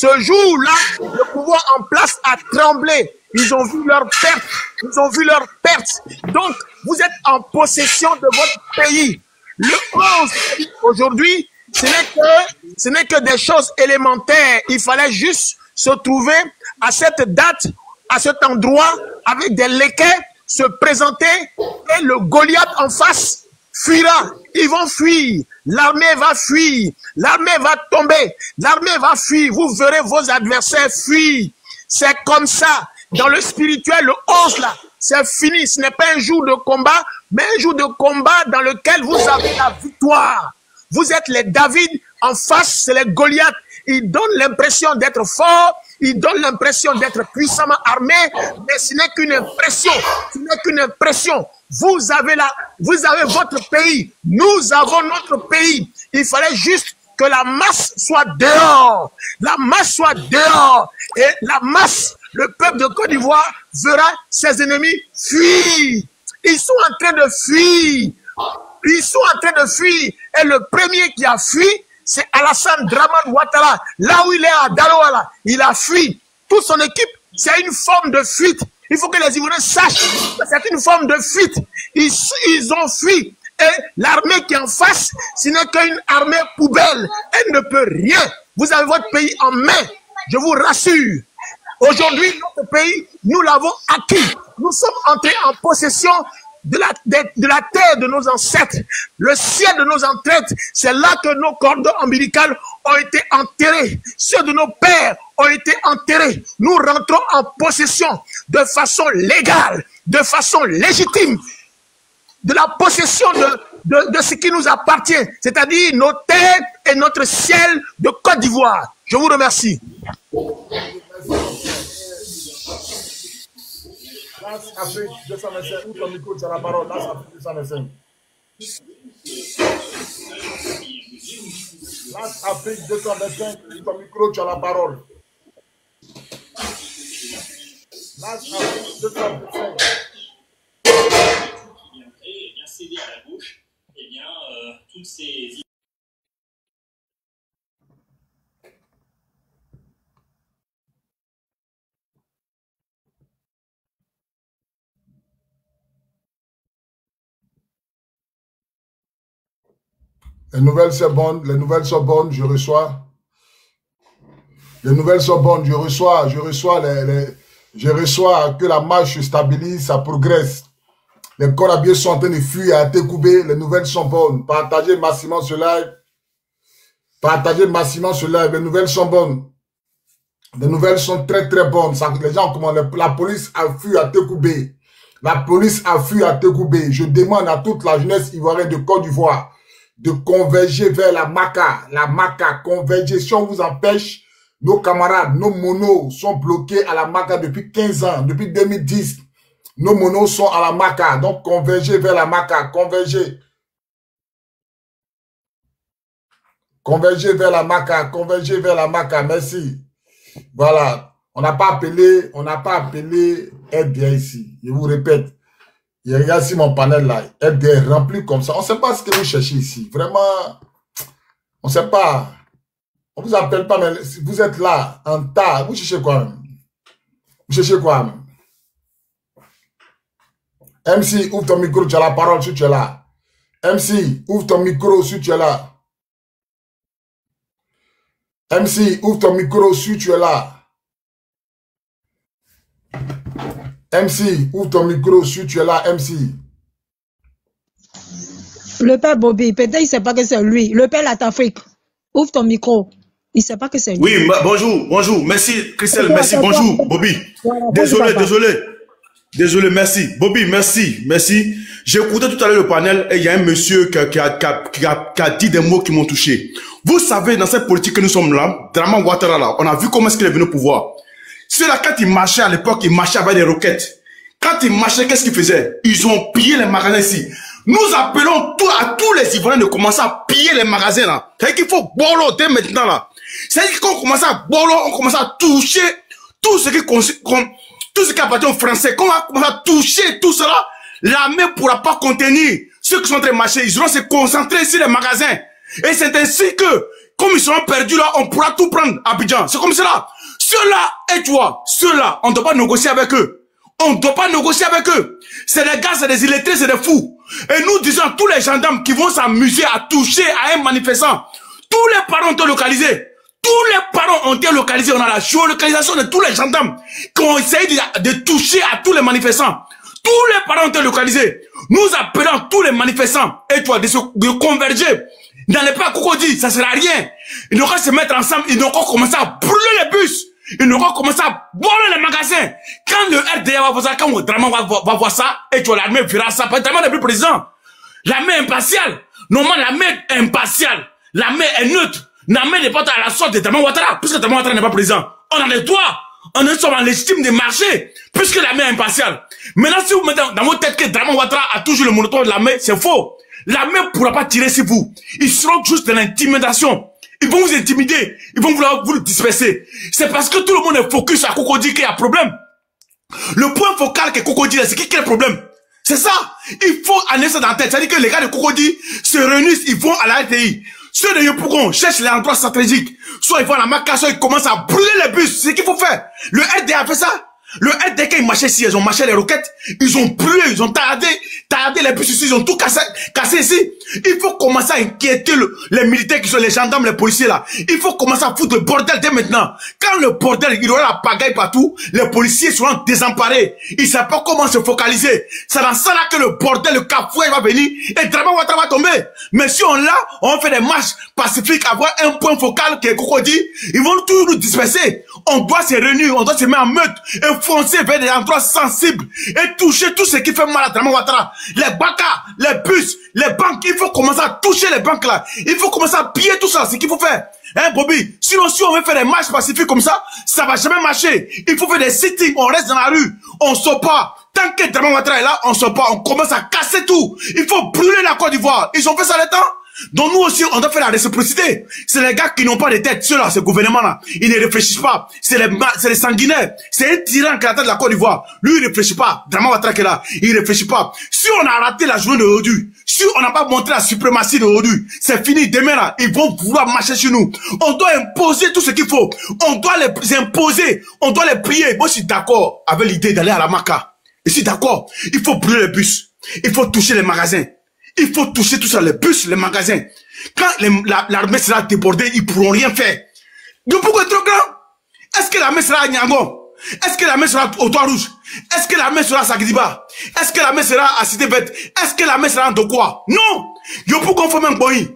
Ce jour-là, le pouvoir en place a tremblé. Ils ont vu leur perte. Ils ont vu leur perte. Donc, vous êtes en possession de votre pays. Le 11, aujourd'hui, ce n'est que des choses élémentaires. Il fallait juste se trouver à cette date, à cet endroit, avec des léquets, se présenter, et le Goliath en face fuira. Ils vont fuir. L'armée va fuir. L'armée va tomber. L'armée va fuir. Vous verrez vos adversaires fuir. C'est comme ça. Dans le spirituel, le 11 là, c'est fini. Ce n'est pas un jour de combat, mais un jour de combat dans lequel vous avez la victoire. Vous êtes les David, en face, c'est les Goliath. Ils donnent l'impression d'être forts, ils donnent l'impression d'être puissamment armés, mais ce n'est qu'une impression. Ce n'est qu'une impression. Vous avez votre pays. Nous avons notre pays. Il fallait juste que la masse soit dehors. La masse soit dehors. Et la masse, le peuple de Côte d'Ivoire verra ses ennemis fuir. Ils sont en train de fuir. Ils sont en train de fuir. Et le premier qui a fui, c'est Alassane Dramane Ouattara. Là où il est à Dalouala, il a fui. Toute son équipe, c'est une forme de fuite. Il faut que les Ivoiriens sachent que c'est une forme de fuite. Ils ont fui. Et l'armée qui est en face, ce n'est qu'une armée poubelle. Elle ne peut rien. Vous avez votre pays en main. Je vous rassure. Aujourd'hui, notre pays, nous l'avons acquis. Nous sommes entrés en possession de la terre de nos ancêtres, le ciel de nos ancêtres. C'est là que nos cordons ombilicaux ont été enterrés. Ceux de nos pères ont été enterrés. Nous rentrons en possession de façon légale, de façon légitime, de la possession de ce qui nous appartient, c'est-à-dire nos terres et notre ciel de Côte d'Ivoire. Je vous remercie. Afrique 225, où ton micro, tu as la parole. Afrique 225. Afrique 225, où ton micro, tu as la parole. Afrique 225. Et bien cédé à la gauche, et bien toutes ces... Les nouvelles sont bonnes, les nouvelles sont bonnes, je reçois. Les nouvelles sont bonnes, je reçois que la marche se stabilise, ça progresse. Les corps habillés sont en train de fuir à Tekoubé, les nouvelles sont bonnes. Partagez massivement ce live. Partagez massivement ce live, les nouvelles sont bonnes. Les nouvelles sont très très bonnes. Ça, les gens commandent, la police a fui à Tekoubé. La police a fui à Tekoubé. Je demande à toute la jeunesse ivoirienne de Côte d'Ivoire de converger vers la Maka. La Maka, converger. Si on vous empêche, nos camarades, nos monos sont bloqués à la Maka depuis 15 ans, depuis 2010. Nos monos sont à la Maka. Donc, converger vers la Maka. Converger. Converger vers la Maka. Converger vers la Maka. Merci. Voilà. On n'a pas appelé FDR ici. Je vous répète. Il regarde ici mon panel là. FDR rempli comme ça. On ne sait pas ce que vous cherchez ici. Vraiment, on ne sait pas. On ne vous appelle pas, mais si vous êtes là, en tas, vous cherchez quoi même? Vous cherchez quoi même? MC, ouvre ton micro, tu as la parole si tu es là. MC, ouvre ton micro si tu es là. MC, ouvre ton micro si tu es là. MC, ouvre ton micro si tu es là, MC. Le père Bobby, peut-être il ne sait pas que c'est lui. Le père Latafrique, ouvre ton micro. Il ne sait pas que c'est lui. Oui, bonjour. Merci, Christelle, merci, bonjour, Bobby. Désolé, merci. Bobby, merci. J'ai écouté tout à l'heure le panel et il y a un monsieur qui a dit des mots qui m'ont touché. Vous savez, dans cette politique que nous sommes là, Dramane Ouattara là, on a vu comment est-ce qu'il est venu au pouvoir. Ceux-là, quand ils marchaient à l'époque, ils marchaient avec des roquettes. Quand ils marchaient, qu'est-ce qu'ils faisaient? Ils ont pillé les magasins ici. Nous appelons à tous les Ivoiriens de commencer à piller les magasins là. C'est-à-dire qu'il faut bolo dès maintenant là. C'est-à-dire qu'on commence à bolo, on commence à toucher tout ce qui appartient aux Français. Quand on va commencer à toucher tout cela, l'armée ne pourra pas contenir ceux qui sont en train de marcher. Ils vont se concentrer sur les magasins. Et c'est ainsi que Comme ils seront perdus là, on pourra tout prendre à Abidjan. C'est comme cela. Ceux-là, et toi, ceux-là, on ne doit pas négocier avec eux. On ne doit pas négocier avec eux. C'est des gars, c'est des illettrés, c'est des fous. Et nous disons à tous les gendarmes qui vont s'amuser à toucher à un manifestant, tous les parents ont été localisés. Tous les parents ont été localisés. On a la géolocalisation de tous les gendarmes qui ont essayé de toucher à tous les manifestants. Tous les parents ont été localisés. Nous appelons tous les manifestants, et toi, de converger. N'allez pas à Cocody, ça sert à rien. Ils n'auront qu'à se mettre ensemble, ils n'auront qu'à commencer à brûler les bus. Ils n'auront qu'à commencer à voler les magasins. Quand le RDA va voir ça, quand Draman va voir ça, et tu vois, l'armée verra ça. Parce que Draman n'est plus président. L'armée est impartiale. Normalement, l'armée est impartiale. L'armée est neutre. L'armée n'est pas à la sorte de Draman Ouattara, puisque Draman Ouattara n'est pas président. On a les droits. On est en légitime de marcher, puisque l'armée est impartiale. Maintenant, si vous mettez dans votre tête que Draman Ouattara a toujours le monopole de l'armée, c'est faux. L'armée ne pourra pas tirer sur vous. Ils seront juste de l'intimidation. Ils vont vous intimider. Ils vont vouloir vous disperser. C'est parce que tout le monde est focus à Cocody qu'il y a problème. Le point focal que Cocody, c'est qui est le problème? C'est ça. Il faut amener ça dans la tête. C'est-à-dire que les gars de Cocody se réunissent, ils vont à la RTI. Ceux de Yopougon cherchent les endroits stratégiques. Soit ils vont à la Maka, soit ils commencent à brûler les bus. C'est ce qu'il faut faire. Le RDA a fait ça. Le RDA, quand ils marchaient ici, ils ont marché les roquettes, ils ont brûlé, ils ont taradé les bus ici, ils ont tout cassé ici. Il faut commencer à inquiéter les militaires qui sont les gendarmes, les policiers là. Il faut commencer à foutre le bordel dès maintenant. Quand le bordel, il y aura la pagaille partout, les policiers seront désemparés. Ils ne savent pas comment se focaliser. C'est dans ça là que le bordel, le cafouet va venir et Draman Ouattara va tomber. Mais si on l'a, on fait des marches pacifiques, avoir un point focal qui est Cocody, ils vont tout nous disperser. On doit se réunir, on doit se mettre en meute et foncer vers des endroits sensibles et toucher tout ce qui fait mal à Draman Ouattara. Les bacas, les bus, les banques, il faut commencer à toucher les banques là. Il faut commencer à piller tout ça, c'est ce qu'il faut faire. Hein, Bobby? Sinon, si on veut faire des marches pacifiques comme ça va jamais marcher. Il faut faire des sittings, on reste dans la rue, on sort pas. Tant que Draman Ouattara est là, on sort pas, on commence à casser tout. Il faut brûler la Côte d'Ivoire. Ils ont fait ça le temps. Donc nous aussi, on doit faire la réciprocité. C'est les gars qui n'ont pas de tête. Ceux-là, ce gouvernement-là, ils ne réfléchissent pas. C'est les sanguinaires. C'est un tyran qui a la tête de la Côte d'Ivoire. Lui, il ne réfléchit pas. Draman Ouattara qui est là, il ne réfléchit pas. Si on a raté la journée d'aujourd'hui, si on n'a pas montré la suprématie d'aujourd'hui, c'est fini. Demain, là, ils vont vouloir marcher sur nous. On doit imposer tout ce qu'il faut. On doit les imposer. On doit les prier. Moi, je suis d'accord avec l'idée d'aller à la Maka. Je suis d'accord. Il faut brûler les bus. Il faut toucher les magasins. Il faut toucher tout ça, les bus, les magasins. Quand l'armée sera débordée, ils ne pourront rien faire. Donc pourquoi est trop grand? Est-ce que l'armée sera à Niangon? Est-ce que l'armée sera au Toit-Rouge? Est-ce que l'armée sera à Sagidiba? Est-ce que l'armée sera à Cité-Bête? Est-ce que l'armée sera à Ndokwa? Non! Yopougon faut un Boyi.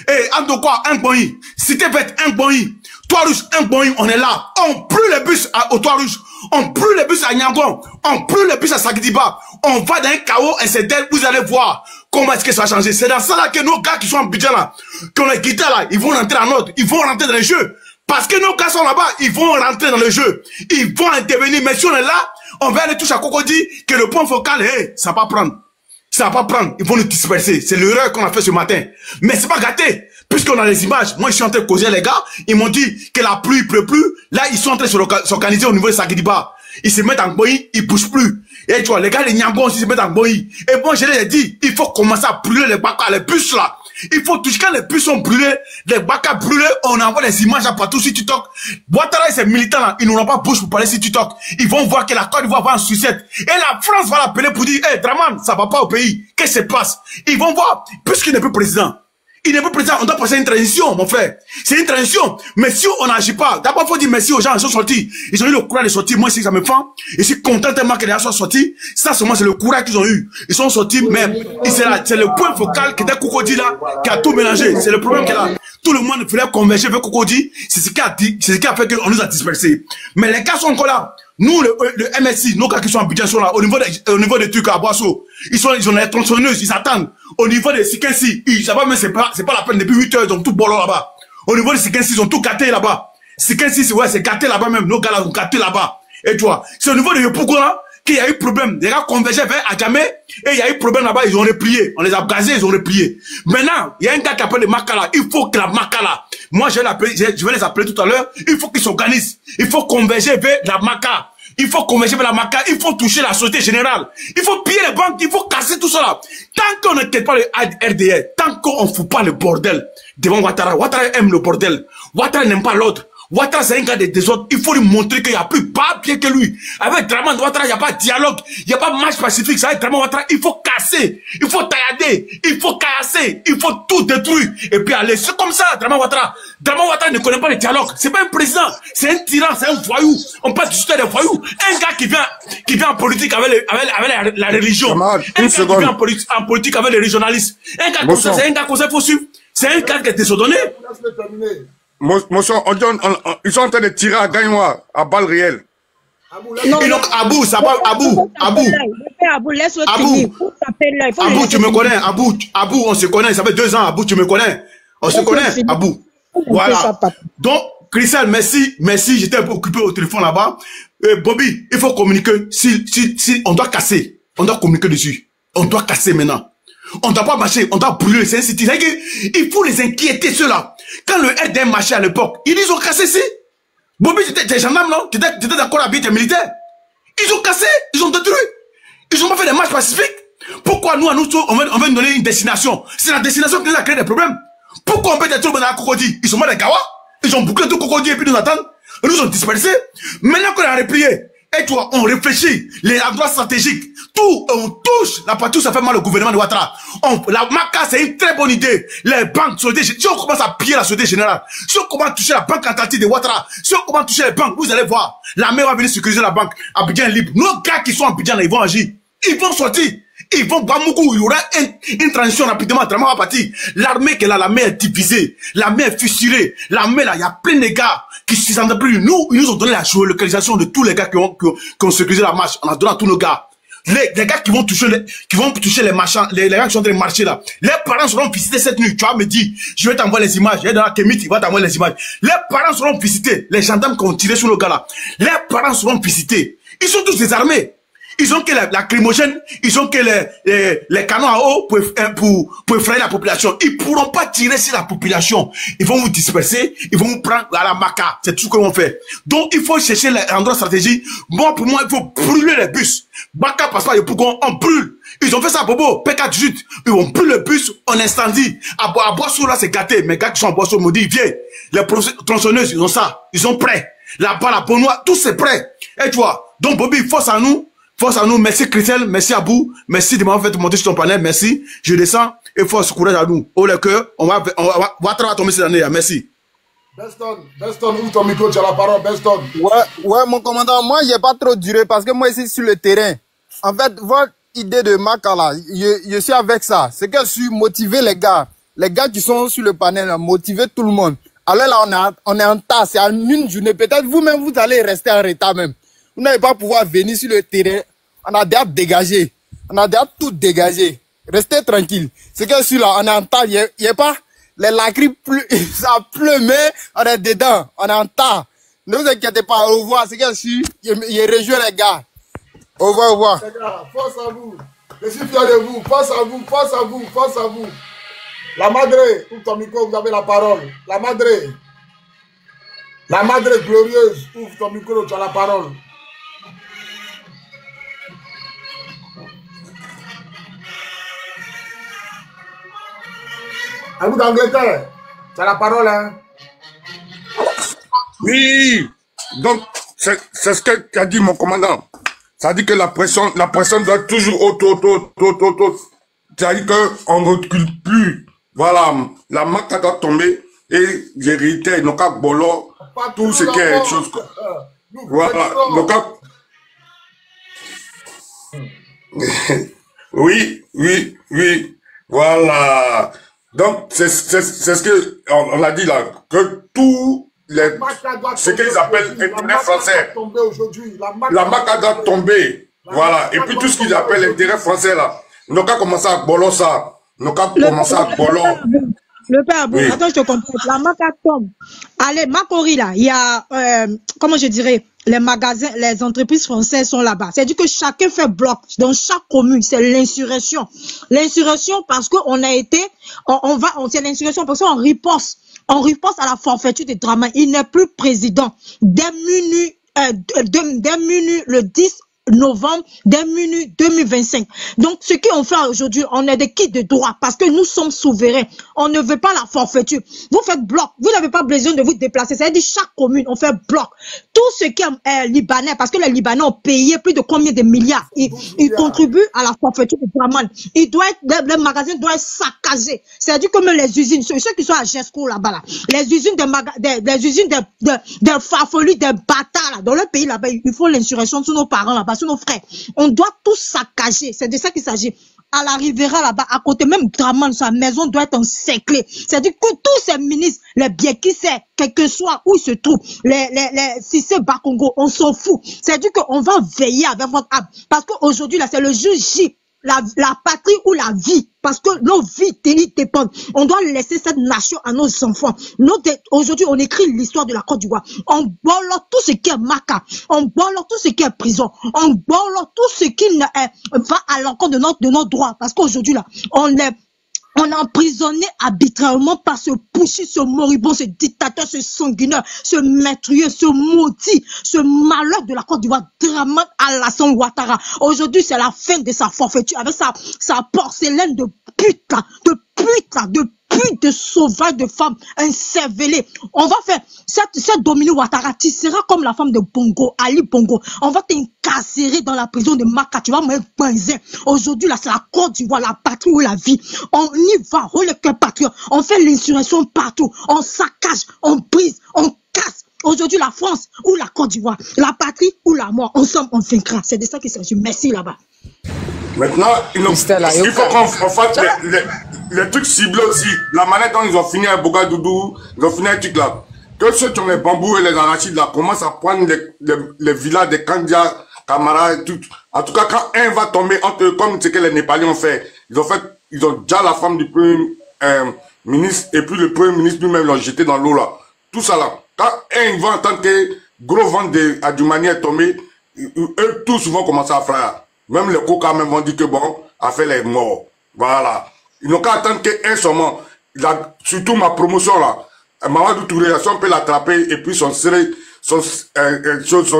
Et Ndokwa, un Boyi. Cité-Bête, un Boyi. Toit-Rouge, un Boyi, on est là. On brûle les bus au Toit-Rouge. On brûle les bus à Niangon. On brûle les bus à Sagidiba. On va dans un chaos incertain, vous allez voir comment est-ce que ça va changer. C'est dans ça là que nos gars qui sont en budget là, qui ont les guitares là, ils vont rentrer en ordre, ils vont rentrer dans le jeu. Parce que nos gars sont là-bas, ils vont rentrer dans le jeu. Ils vont intervenir. Mais si on est là, on va aller toucher à Cocody, que le point focal, ça va pas prendre. Ça va pas prendre. Ils vont nous disperser. C'est l'erreur qu'on a fait ce matin. Mais c'est pas gâté. Puisqu'on a les images. Moi, je suis en train de causer les gars. Ils m'ont dit que la pluie pleut plus. Là, ils sont en train de s'organiser au niveau de Sagidiba. Ils se mettent en boyi, ils bougent plus. Et tu vois, les gars, les Niangon aussi se mettent en boyi. Et moi, je leur ai dit, il faut commencer à brûler les bacas, les bus là. Il faut toucher, quand les bus sont brûlés, les bacas brûlés, on envoie des images là partout sur TikTok. Ouattara et ses militants là, ils n'auront pas bouche pour parler sur TikTok. Ils vont voir que la Côte d'Ivoire va en sucette. Et la France va l'appeler pour dire, hey, Draman, ça va pas au pays. Qu'est-ce qui se passe? Ils vont voir, puisqu'il n'est plus président. Il n'est pas président, on doit passer une transition, mon frère. C'est une transition. Mais si on n'agit pas, d'abord, il faut dire merci aux gens, ils sont sortis. Ils ont eu le courage de sortir. Moi, si ça me fend, je suis content tellement que les gens sont sortis. Ça, seulement, c'est le courage qu'ils ont eu. Ils sont sortis, mais c'est le point focal qui était Cocody là, qui a tout mélangé. C'est le problème qu'il a. Tout le monde voulait converger avec Cocody. C'est ce qui a dit, c'est ce qui a fait qu'on nous a dispersés. Mais les gars sont encore là. Nous, le MSI, nos gars qui sont en budget sont là. Au niveau des trucs à Boisseau, ils ont les tronçonneuses, ils attendent. Au niveau des Sikensi, ils savent pas, mais c'est pas la peine. Depuis 8 heures, ils ont tout bolé là-bas. Au niveau des Sikensi, ils ont tout gâté là-bas. Sikensi, ouais, c'est gâté là-bas même. Nos gars là, ont gâté là-bas. Et toi, c'est au niveau de Yopougon là, qu'il y a eu problème. Les gars convergeaient vers Adjamé, et il y a eu problème là-bas, ils ont replié. On les a gazés, ils ont replié. Maintenant, il y a un gars qui appelle les Makala. Il faut que la Makala, moi je vais les appeler tout à l'heure, il faut qu'ils s'organisent. Il faut converger vers la Maka. Il faut converger vers la MACA, il faut toucher la Société Générale. Il faut piller les banques, il faut casser tout ça là. Tant qu'on ne quitte pas le RDR, tant qu'on ne fout pas le bordel devant Ouattara. Ouattara aime le bordel. Ouattara n'aime pas l'autre. Ouattara, c'est un gars de désordre. Il faut lui montrer qu'il n'y a plus pas bien que lui. Avec Draman Ouattara, il n'y a pas de dialogue. Il n'y a pas de marche pacifique. Ça, avec Draman Ouattara, il faut casser. Il faut taillader. Il faut casser. Il faut tout détruire. Et puis aller. C'est comme ça, Draman Ouattara. Draman Ouattara ne connaît pas le dialogue. C'est pas un président. C'est un tyran. C'est un voyou. On passe du système des voyous. Un gars qui vient en politique avec la religion. Camarade, Un une gars seconde. qui vient en politique avec les régionalistes. Un gars comme ça, c'est un gars qu'on sait faut suivre. C'est un gars qui est désordonné. Laisse-le terminer. Motion, ils sont en train de tirer à Gagnois, à balles réelles. Abou, Non, Et donc, Abou, ça va, Abou. Abou, laisse-le Abou. finir. Faut taper là, il faut le Abou, laisser tu me finir. connais. Abou, on se connaît. Ça fait 2 ans. Abou, tu me connais. On se Faut connaît, finir. Abou. Faut laisser ça, Voilà. papa. Donc, Christelle, merci. J'étais un peu occupé au téléphone là-bas. Bobby, il faut communiquer. Si on doit casser. On doit communiquer dessus. On doit casser maintenant. On ne doit pas marcher, on doit brûler. C'est un city. Il faut les inquiéter, ceux-là. Quand le RDM marchait à l'époque, ils ont cassé ici. Bobby, t'es gendarme, non? Tu étais d'accord avec tes militaires? Ils ont cassé, ils ont détruit. Ils ont pas fait des marches pacifiques. Pourquoi nous, on veut nous donner une destination? C'est la destination qui nous a créé des problèmes. Pourquoi on peut détruire dans la Cocody? Ils sont mal des Gawa. Ils ont bouclé tout Cocody et puis nous attendent. Ils nous ont dispersés. Maintenant qu'on a replié, et toi, on réfléchit, les endroits stratégiques, tout, on touche, la partie où ça fait mal au gouvernement de Ouattara. La MACA, c'est une très bonne idée. Les banques, si on commence à piller la Société Générale, si on commence à toucher la banque atlantique de Ouattara, si on commence à toucher les banques, vous allez voir, l'armée va venir sécuriser la banque. Abidjan est libre. Nos gars qui sont à Abidjan, ils vont agir. Ils vont sortir. Ils vont Bamoukou, il y aura une transition rapidement, vraiment à partir. L'armée qui est là, l'armée est divisée. L'armée est fissurée. L'armée là, il y a plein de gars qui se sentent plus. Nous, ils nous ont donné la géolocalisation de tous les gars qui ont sécurisé la marche. On a donné à tous nos gars. Les gars qui vont toucher les marchands, les gars qui sont en train de marcher là. Les parents seront visités cette nuit. Tu vas me dire, je vais t'envoyer les images. Je vais dans la Kémit, il va t'envoyer les images. Les parents seront visités. Les gendarmes qui ont tiré sur nos gars là. Les parents seront visités. Ils sont tous désarmés. Ils ont que la lacrymogène, ils ont que les canons à eau pour effrayer la population. Ils pourront pas tirer sur la population. Ils vont vous disperser, ils vont vous prendre à la MACA. C'est tout ce que l'on fait. Donc, il faut chercher l'endroit stratégique. Moi, pour moi, il faut brûler les bus. Baka passe pas le Pougon, on brûle. Ils ont fait ça à Bobo, PK18. Ils vont brûler le bus, on incendie. À Boisseau, là, c'est gâté. Mais gars qui sont à Boisseau me disent, viens. Les tronçonneuses, ils ont ça. Ils sont prêts. Là-bas, la Bonnois, tout c'est prêt. Et tu vois. Donc, Bobby, force à nous. Force à nous, merci Christelle, merci Abou, merci de m'avoir fait monter sur ton panel, merci. Je descends et force, courage à nous. Oh le cœur, on va tomber cette année, merci. Beston, ouvre ton micro, tu as la parole, Beston. Ouais, mon commandant, moi, j'ai pas trop duré parce que moi, ici, sur le terrain, en fait, votre idée de MACA là, je suis avec ça. C'est que je suis motivé les gars qui sont sur le panel, motiver tout le monde. Alors là, on est en tas, c'est en une journée, peut-être vous-même, vous allez rester en retard même. Vous n'allez pas pouvoir venir sur le terrain. On a déjà dégagé. On a déjà tout dégagé. Restez tranquille. C'est que celui-là, on est en tas. Il n'y a pas les lacrymos, ça pleut, mais on est dedans. On est en tas. Ne vous inquiétez pas. Au revoir. C'est que je suis, il rejoint les gars. Au revoir, au revoir. Les gars, force à vous. Je suis fier de vous. Force à vous, force à vous, force à vous. La madre, ouvre ton micro, vous avez la parole. La madre glorieuse, ouvre ton micro, tu as la parole. À vous d'Angleterre, tu as la parole, hein? Oui, donc c'est ce qu'a dit mon commandant. Ça dit que la pression doit toujours autour. C'est-à-dire qu'on ne recule plus. Voilà, la MACA doit tomber et j'ai réitéré, nos cas bolo, tout ce qui est chose. Voilà, nos cas. Oui, voilà. Donc, c'est ce que on a dit là, que tous ce qu'ils appellent intérêt français, la MACA doit tomber, voilà, et puis tout ce qu'ils appellent intérêt français là, nous avons commencé à bolo ça, nous avons commencé à bolo. Le père Abou, Oui. attends, je te comprends. La MACA tombe. Allez, Macori, là, il y a, comment je dirais, les magasins, les entreprises françaises sont là-bas. C'est-à-dire que chacun fait bloc. Dans chaque commune, c'est l'insurrection. L'insurrection parce qu'on a été, c'est l'insurrection parce qu'on riposte. On riposte à la forfaiture de Draman. Il n'est plus président. Dès minuit, dès minuit le 10 novembre, dès minuit 2025. Donc, ce qu'on fait aujourd'hui, on est des kits de droit parce que nous sommes souverains. On ne veut pas la forfaiture. Vous faites bloc. Vous n'avez pas besoin de vous déplacer. C'est-à-dire chaque commune, on fait bloc. Tout ce qui est libanais, parce que les Libanais ont payé plus de combien de milliards. Ils contribuent à la forfaiture de Draman. Les magasins doivent être saccagés. C'est-à-dire comme les usines, ceux qui sont à Gesco là-bas, là, les usines des farfelus, des bâtards là, dans le pays là-bas, il faut l'insurrection sur nos parents là-bas, sur nos frères. On doit tout saccager. C'est de ça qu'il s'agit. À la Riviera là-bas, à côté même Draman, sa maison doit être encerclée. C'est-à-dire que tous ces ministres, les biens qui c'est, quel que soit où ils se trouvent, si c'est Bakongo, on s'en fout. C'est-à-dire qu'on va veiller avec votre âme. Parce qu'aujourd'hui, là, c'est le juge J. La patrie ou la vie, parce que nos vies dépendent. On doit laisser cette nation à nos enfants. Aujourd'hui, on écrit l'histoire de la Côte d'Ivoire. On bolle tout ce qui est maca, on bolle tout ce qui est prison, on bolle tout ce qui va à l'encontre de notre droit. Parce qu'aujourd'hui, là, on est emprisonné arbitrairement par ce pushy, ce moribond, ce dictateur, ce sanguinaire, ce maîtrieux, ce maudit, ce malheur de la Côte d'Ivoire, Draman Alassane Ouattara. Aujourd'hui, c'est la fin de sa forfaiture avec sa porcelaine de pute, de sauvage, de femme incervelée. On va faire cette Dominique Ouattara, tu seras comme la femme de Bongo, Ali Bongo. On va t'incarcérer dans la prison de Maka, tu vas me banzer. Aujourd'hui, là, c'est la Côte d'Ivoire, la patrie ou la vie. On y va, le cœur patriote. On fait l'insurrection partout. On saccage, on brise, on casse. Aujourd'hui, la France ou la Côte d'Ivoire, la patrie ou la mort, ensemble, on vaincra. C'est de ça qu'il s'agit. Merci là-bas. Maintenant, il faut qu'on fasse les trucs ciblés aussi. La manette dont ils ont fini à Bogadoudou, ils ont fini un truc là. Que ceux qui ont les bambous et les arachides là commencent à prendre les villas des Kandia, Kamara et tout. En tout cas, quand un va tomber entre eux, comme ce que les Népalais ont fait, ils ont déjà la femme du premier ministre et puis le premier ministre lui-même l'ont jeté dans l'eau là. Tout ça là. Quand un va entendre que gros vent de Adjumani est tombé, eux tous vont commencer à faire. Même les coca même vont dire que bon, a fait les morts. Voilà. Ils n'ont qu'à attendre qu'un seulement. Surtout ma promotion là. Mamadou Touré, si on peut l'attraper et puis son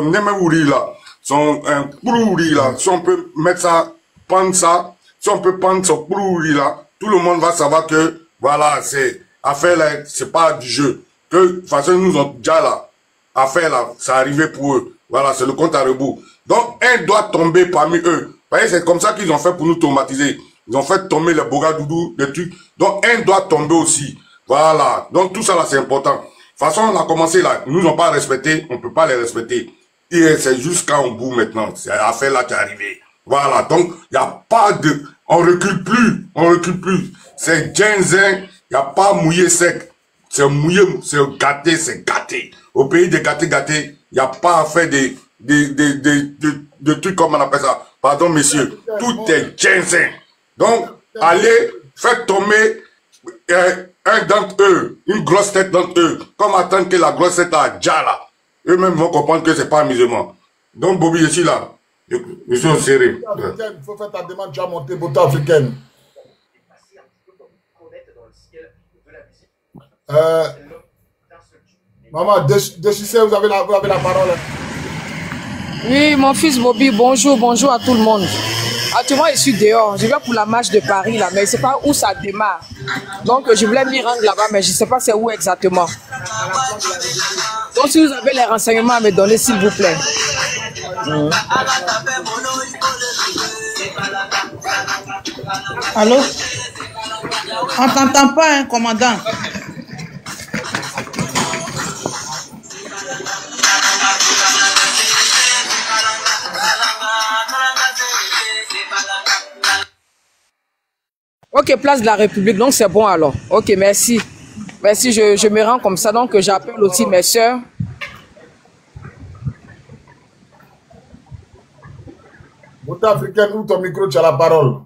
Nemeouri là, son Prououri là, si on peut mettre ça, prendre ça, si on peut prendre son Prououri là, tout le monde va savoir que voilà, c'est affaire là, c'est pas du jeu. Que de toute façon, nous ont déjà là, affaire là, ça arrivé pour eux. Voilà, c'est le compte à rebours. Donc, un doit tomber parmi eux. Vous voyez, c'est comme ça qu'ils ont fait pour nous traumatiser. Ils ont fait tomber les Bogadoudou, les trucs. Donc, un doit tomber aussi. Voilà. Donc, tout ça là, c'est important. De toute façon, on a commencé là. Ils nous ont pas respecté. On peut pas les respecter. Et c'est jusqu'à un bout maintenant. C'est l'affaire là qui est arrivée. Voilà. Donc, il n'y a pas de... On recule plus. On recule plus. C'est ginzin. Il n'y a pas mouillé sec. C'est mouillé, c'est gâté, c'est gâté. Au pays des gâtés, il n'y a pas à faire des trucs comme on appelle ça. Pardon, messieurs. Tout est ginseng. Donc, allez, faites tomber un d'entre eux, une grosse tête d'entre eux, comme attendre que la grosse tête à Djala. Eux-mêmes vont comprendre que c'est pas amusement. Donc, Bobby, je suis là. Je suis au serré. Il faut faire ta demande, tu as monté Bota africaine. Maman, Déchissé, vous avez la parole. Oui, mon fils Bobby, bonjour à tout le monde. Actuellement, je suis dehors. Je vais pour la marche de Paris, là, mais je ne sais pas où ça démarre. Donc, je voulais m'y rendre là-bas, mais je ne sais pas c'est où exactement. Donc, si vous avez les renseignements à me donner, s'il vous plaît. Allô? On t'entend pas, hein, commandant? Ok, place de la République, donc c'est bon alors. Ok, merci. Merci, je me rends comme ça, donc j'appelle aussi mes soeurs. Bota africaine, ouvre ton micro, tu as la parole.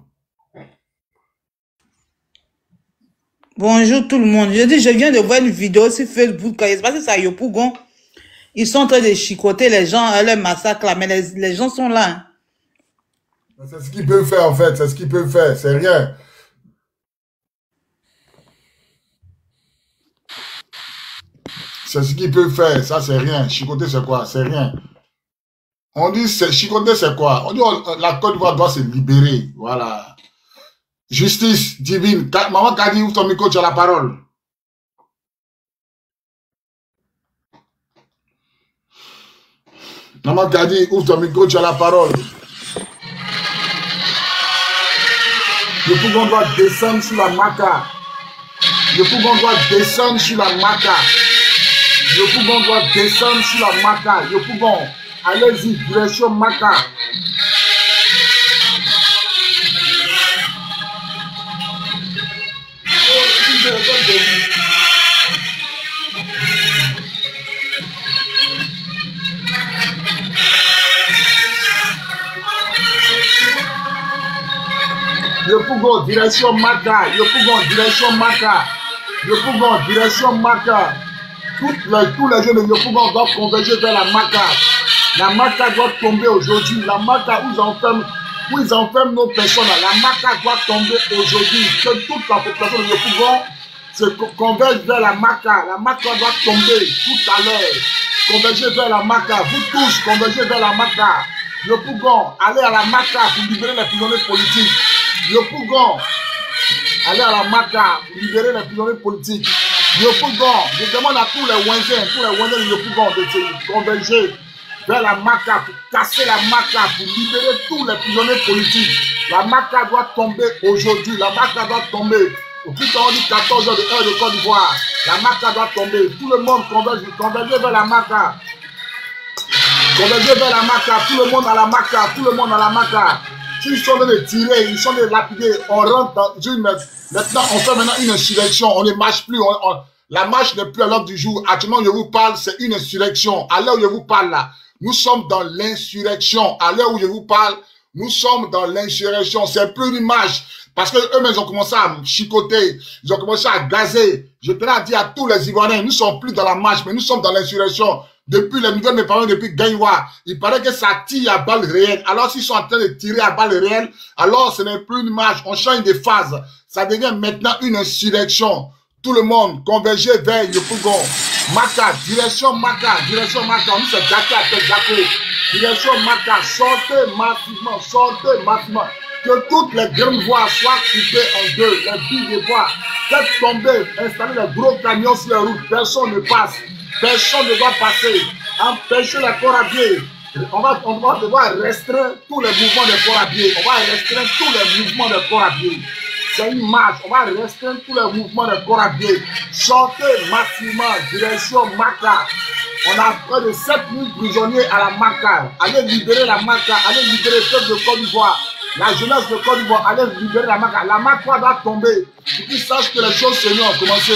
Bonjour tout le monde. Je dis, je viens de voir une vidéo sur Facebook. Quand il se passe ça à Yopougon, ils sont en train de chicoter les gens, leur massacre là, mais les gens sont là. Hein. C'est ce qu'ils peuvent faire en fait, c'est ce qu'ils peuvent faire, c'est rien. C'est ce qu'ils peuvent faire, ça c'est rien. Chicoter c'est quoi? C'est rien. On dit, chicoter, c'est quoi? On dit, la Côte d'Ivoire doit se libérer. Voilà. Justice divine. Maman Kadi, ouvre ton micro, tu as la parole. Maman Kadi, ouvre ton micro, tu as la parole. Le Pougon doit descendre sur la Maca. Le Pougon doit descendre sur la Maca. Le Pougon doit descendre sur la Maca. Le Pougon, allez-y, direction Maca. Le Pougon, direction Maca. Le Pougon, direction Maca. Le Pougon, direction Maca. Tous les jeunes de Yopougon doivent converger vers la Maca. La Maca doit tomber aujourd'hui. La Maca où ils enferment nos personnes. La Maca doit tomber aujourd'hui. Que toute la population de Yopougon se converge vers la Maca. La Maca doit tomber tout à l'heure. Convergez vers la Maca. Vous tous, convergez vers la Maca. Yopougon, allez à la Maca pour libérer les prisonniers politiques. Yopougon, allez à la Maca pour libérer les prisonniers politiques. Yopougon, je demande à tous les Wenzins de Yopougon de se converger vers la Maca pour casser la Maca, pour libérer tous les prisonniers politiques. La Maca doit tomber aujourd'hui. La Maca doit tomber. Au plus tard, on dit 14 heures de heure de Côte d'Ivoire. La Maca doit tomber. Tout le monde converger vers la Maca. Converger vers la Maca. Tout le monde à la Maca. Tout le monde à la Maca. S'ils sont en train de tirer, ils sont en train de lapider, on rentre dans une... Maintenant, on fait maintenant une insurrection. On ne marche plus. La marche n'est plus à l'ordre du jour. Actuellement, je vous parle, c'est une insurrection. À l'heure où je vous parle là, nous sommes dans l'insurrection. À l'heure où je vous parle, nous sommes dans l'insurrection. C'est plus une marche. Parce que eux-mêmes, ils ont commencé à chicoter. Ils ont commencé à gazer. Je tenais à dire à tous les Ivoiriens, nous ne sommes plus dans la marche, mais nous sommes dans l'insurrection. Depuis les nouvelles, mes parents, depuis Gaïwa, il paraît que ça tire à balles réelles. Alors, s'ils sont en train de tirer à balles réelles, alors ce n'est plus une marche. On change de phase. Ça devient maintenant une insurrection. Tout le monde converger vers Yopougon. Maca, direction Maca, direction Maca. Nous, c'est Jacques à tête Jacques. Direction Maca, sortez massivement. Que toutes les grandes voies soient coupées en deux. Les billes de voies, faites tomber, installez les gros camions sur les routes. Personne ne passe. Personne ne doit passer. Empêchez les corps à pied. On va devoir restreindre tous les mouvements de corps à pied. On va restreindre tous les mouvements de corps à pied. C'est une marche. On va restreindre tous les mouvements de corps à pied. Sortez massivement, direction Maca. On a près de 7000 prisonniers à la Maca. Allez libérer la Maca. Allez libérer le peuple de Côte d'Ivoire. La jeunesse de Côte d'Ivoire, allez libérer la Maca. La Maca doit tomber. Pour qu'ils sachent que les choses sérieuses ont commencé.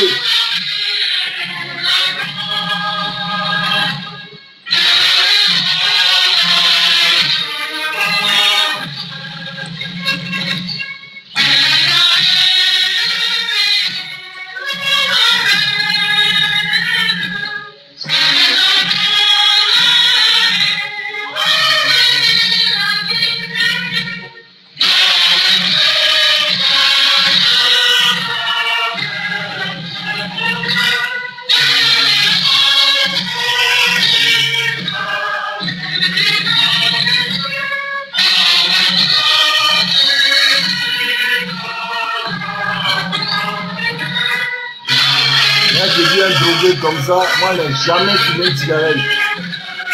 Comme ça, moi, je n'ai jamais fumé une cigarette.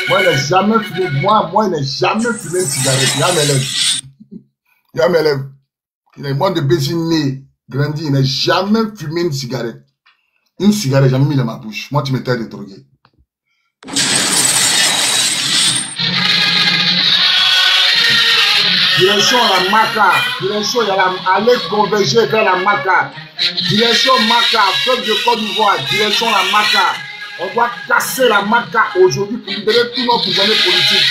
Moi, je n'ai jamais fumé. Moi, je n'ai jamais fumé une cigarette. Il y a mes lèvres. Il est moi de Béziné, grandi, il n'a jamais fumé une cigarette. Une cigarette, jamais mis dans ma bouche. Moi, tu m'étais de droguer. Direction la Maca. Direction, allez converger vers la Maca. Direction Maca, peuple de Côte d'Ivoire, direction la Maca. On doit casser la Maca aujourd'hui pour libérer tous nos prisonniers politiques.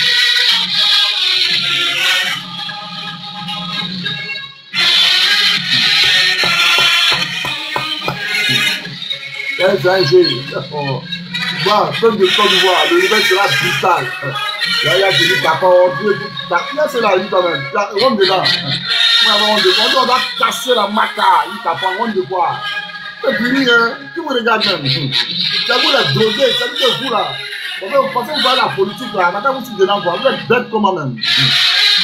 Peuple de Côte d'Ivoire, le réveil sera brutal. Là, il y a des gens qui là, c'est la vie quand même. Rentre dedans. On doit casser la Maca. Il t'a pas honte de quoi. Et puis, qui vous regarde même? C'est vous les drogués, c'est vous là. Parce que vous voyez la politique là, maintenant vous êtes dedans quoi. Vous êtes bête comme moi-même.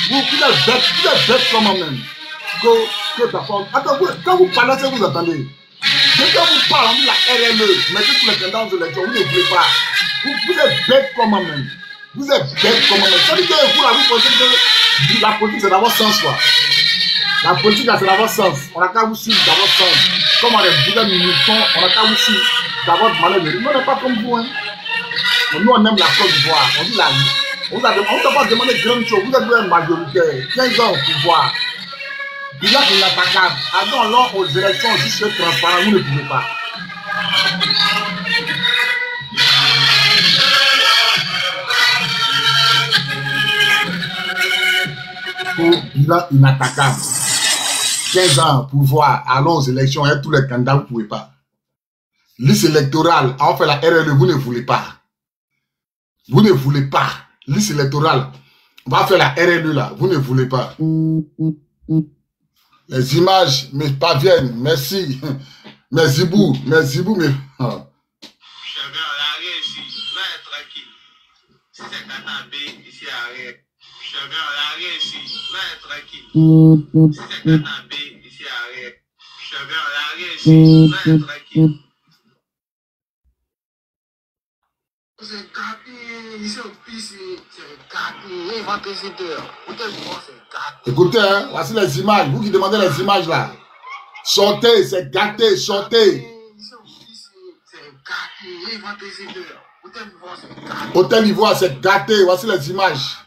Vous êtes bête comme moi-même. Que ta forme. Attends, quand vous parlez, vous attendez. Dès que vous parlez, on dit la RLE, mettez tous les tendances de l'élection, vous ne voulez pas. Vous êtes bête comme moi-même. Vous êtes bête comme moi-même. Ça veut dire que vous, là, vous pensez que la politique, c'est d'avoir sens, quoi. La politique, là, c'est d'avoir sens. On a qu'à vous suivre d'avoir sens. Comme on est boudins militants, on a qu'à vous suivre d'avoir de malheur. Nous, on n'est pas comme vous, hein. Nous, on aime la Côte d'Ivoire. On dit la vie. On ne t'a pas demandé grande chose. Vous êtes majoritaire. 15 ans au pouvoir. Déjà que l'attaquable. Avant, lors aux élections, juste transparent, vous ne pouvez pas. Bilan inattaquable. 15 ans au pouvoir, allons aux élections, et tous les candidats, vous ne pouvez pas. Liste électorale, on fait la RLE, vous ne voulez pas. Vous ne voulez pas. Liste électorale, on va faire la RLE là, vous ne voulez pas. Les images me parviennent, merci. Mes zibou, mais... Je vais en l'arrêt ici, va être tranquille. Si c'est Katambe, ici arrête. Je vais en l'arrêt ici, va être tranquille. Si c'est Katambe, ici arrête. Je vais en l'arrêt ici, va être tranquille. C'est gâté, ici au pisse, c'est gâté, il va passer dehors. Écoutez, hein, voici les images, vous qui demandez les images là. Sortez, c'est gâté, sortez. Hôtel Ivoire, c'est gâté, voici les images.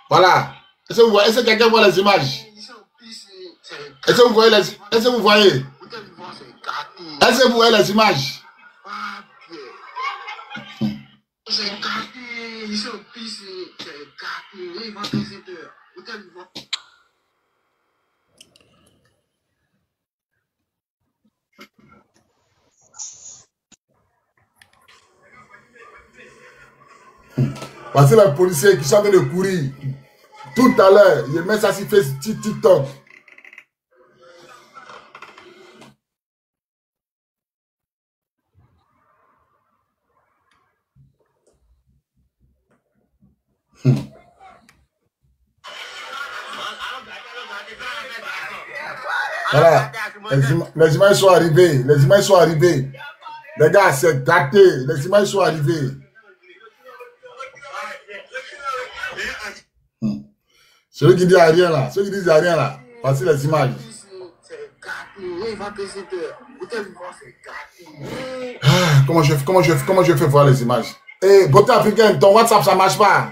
Voilà. Est-ce que quelqu'un voit les images? Est-ce que vous voyez les images? Est-ce que vous voyez les images? C'est gâté, ici au pisse, c'est gâté, il va passer dehors. Hôtel Ivoire. Voici les policiers qui sont en train de courir. Tout à l'heure, ils mettent ça sur TikTok. Voilà, les images sont arrivées. Les images sont arrivées. Les gars, c'est gâté. Les images sont arrivées. Celui qui dit à rien là, ceux qui disent à rien là, voici les images. Ah, comment je fais voir les images? Eh, beauté africaine, ton WhatsApp ça marche pas.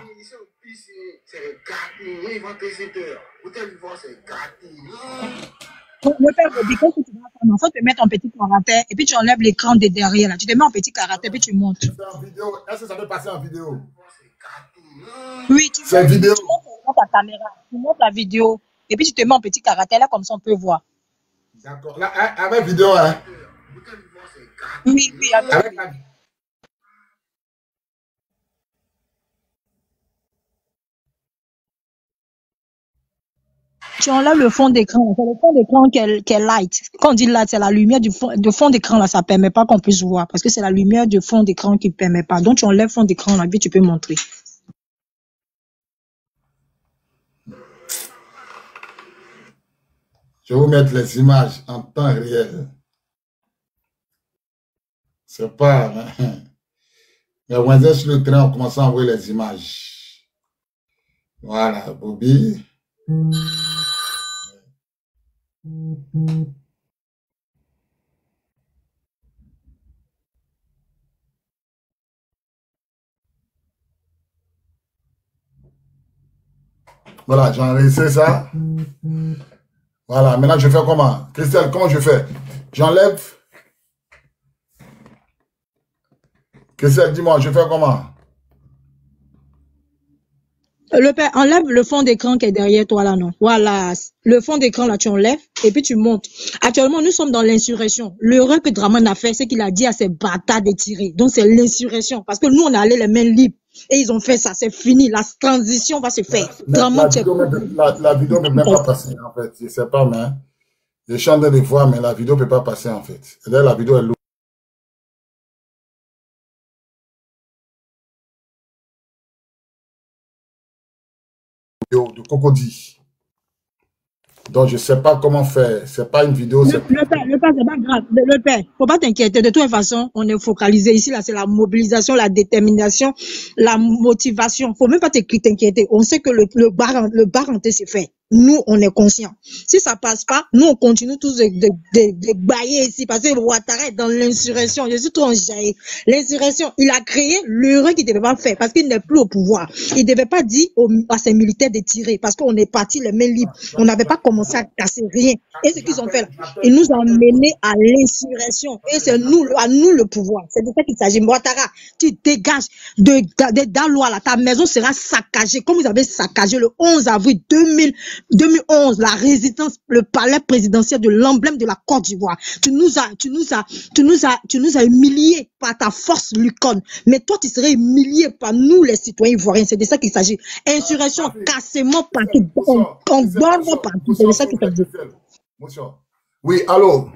Le père Bobby, quand tu vas faire, il faut te mettre en petit caractère et puis tu enlèves l'écran de derrière là. Tu te mets en petit caractère et puis tu montes. Est-ce que ça peut passer en vidéo? Oui, tu c'est vidéo. Tu montes ta caméra, tu montes la vidéo et puis tu te mets en petit caractère là, comme ça on peut voir. D'accord. Là, avec vidéo, hein? Oui, avec la... Tu enlèves le fond d'écran. C'est le fond d'écran qui est light. Quand on dit light, c'est la lumière du fond d'écran là, ça permet pas qu'on puisse voir parce que c'est la lumière du fond d'écran qui permet pas. Donc tu enlèves le fond d'écran là, puis tu peux montrer. Je vais vous mettre les images en temps réel. C'est pas... Mais on est sur le train, on commence à envoyer les images. Voilà, Bobby. Voilà, j'ai enregistré ça. Voilà, maintenant je fais comment? Christelle, comment je fais? J'enlève. Christelle, dis-moi, je fais comment? Le père, enlève le fond d'écran qui est derrière toi là, non? Voilà. Le fond d'écran là, tu enlèves et puis tu montes. Actuellement, nous sommes dans l'insurrection. L'erreur que Draman a fait, c'est qu'il a dit à ses bâtards de tirer. Donc, c'est l'insurrection. Parce que nous, on est allé les mains libres. Et ils ont fait ça, c'est fini. La transition va se faire. La vidéo ne peut même pas passer, en fait. Je sais pas, mais je chante des voix, mais la vidéo ne peut pas passer, en fait. Là, la vidéo est lourde. Cocody. Donc, je ne sais pas comment faire. C'est pas une vidéo. Le père, c'est pas grave. Le père, faut pas t'inquiéter. De toute façon, on est focalisé ici. Là, c'est la mobilisation, la détermination, la motivation. Faut même pas t'inquiéter. On sait que le bar rentré, c'est fait. Nous, on est conscients. Si ça passe pas, nous, on continue tous de bailler ici parce que Ouattara est dans l'insurrection. Je suis trop enjaillé. L'insurrection, il a créé l'erreur qu'il devait pas faire parce qu'il n'est plus au pouvoir. Il devait pas dire à ses militaires de tirer parce qu'on est parti les mains libres. On n'avait pas commencé à casser rien. Et ce qu'ils ont fait là, ils nous ont menés à l'insurrection. Et c'est nous, à nous le pouvoir. C'est de ça qu'il s'agit. Ouattara, tu dégages de Daloa là. Ta maison sera saccagée comme vous avez saccagé le 11 avril 2011, la résidence, le palais présidentiel de l'emblème de la Côte d'Ivoire. Tu nous as humiliés par ta force Lucon. Mais toi, tu serais humilié par nous, les citoyens ivoiriens. C'est de ça qu'il s'agit. Insurrection, cassement partout, on dort partout. C'est de ça qu'il s'agit. Oui, allô?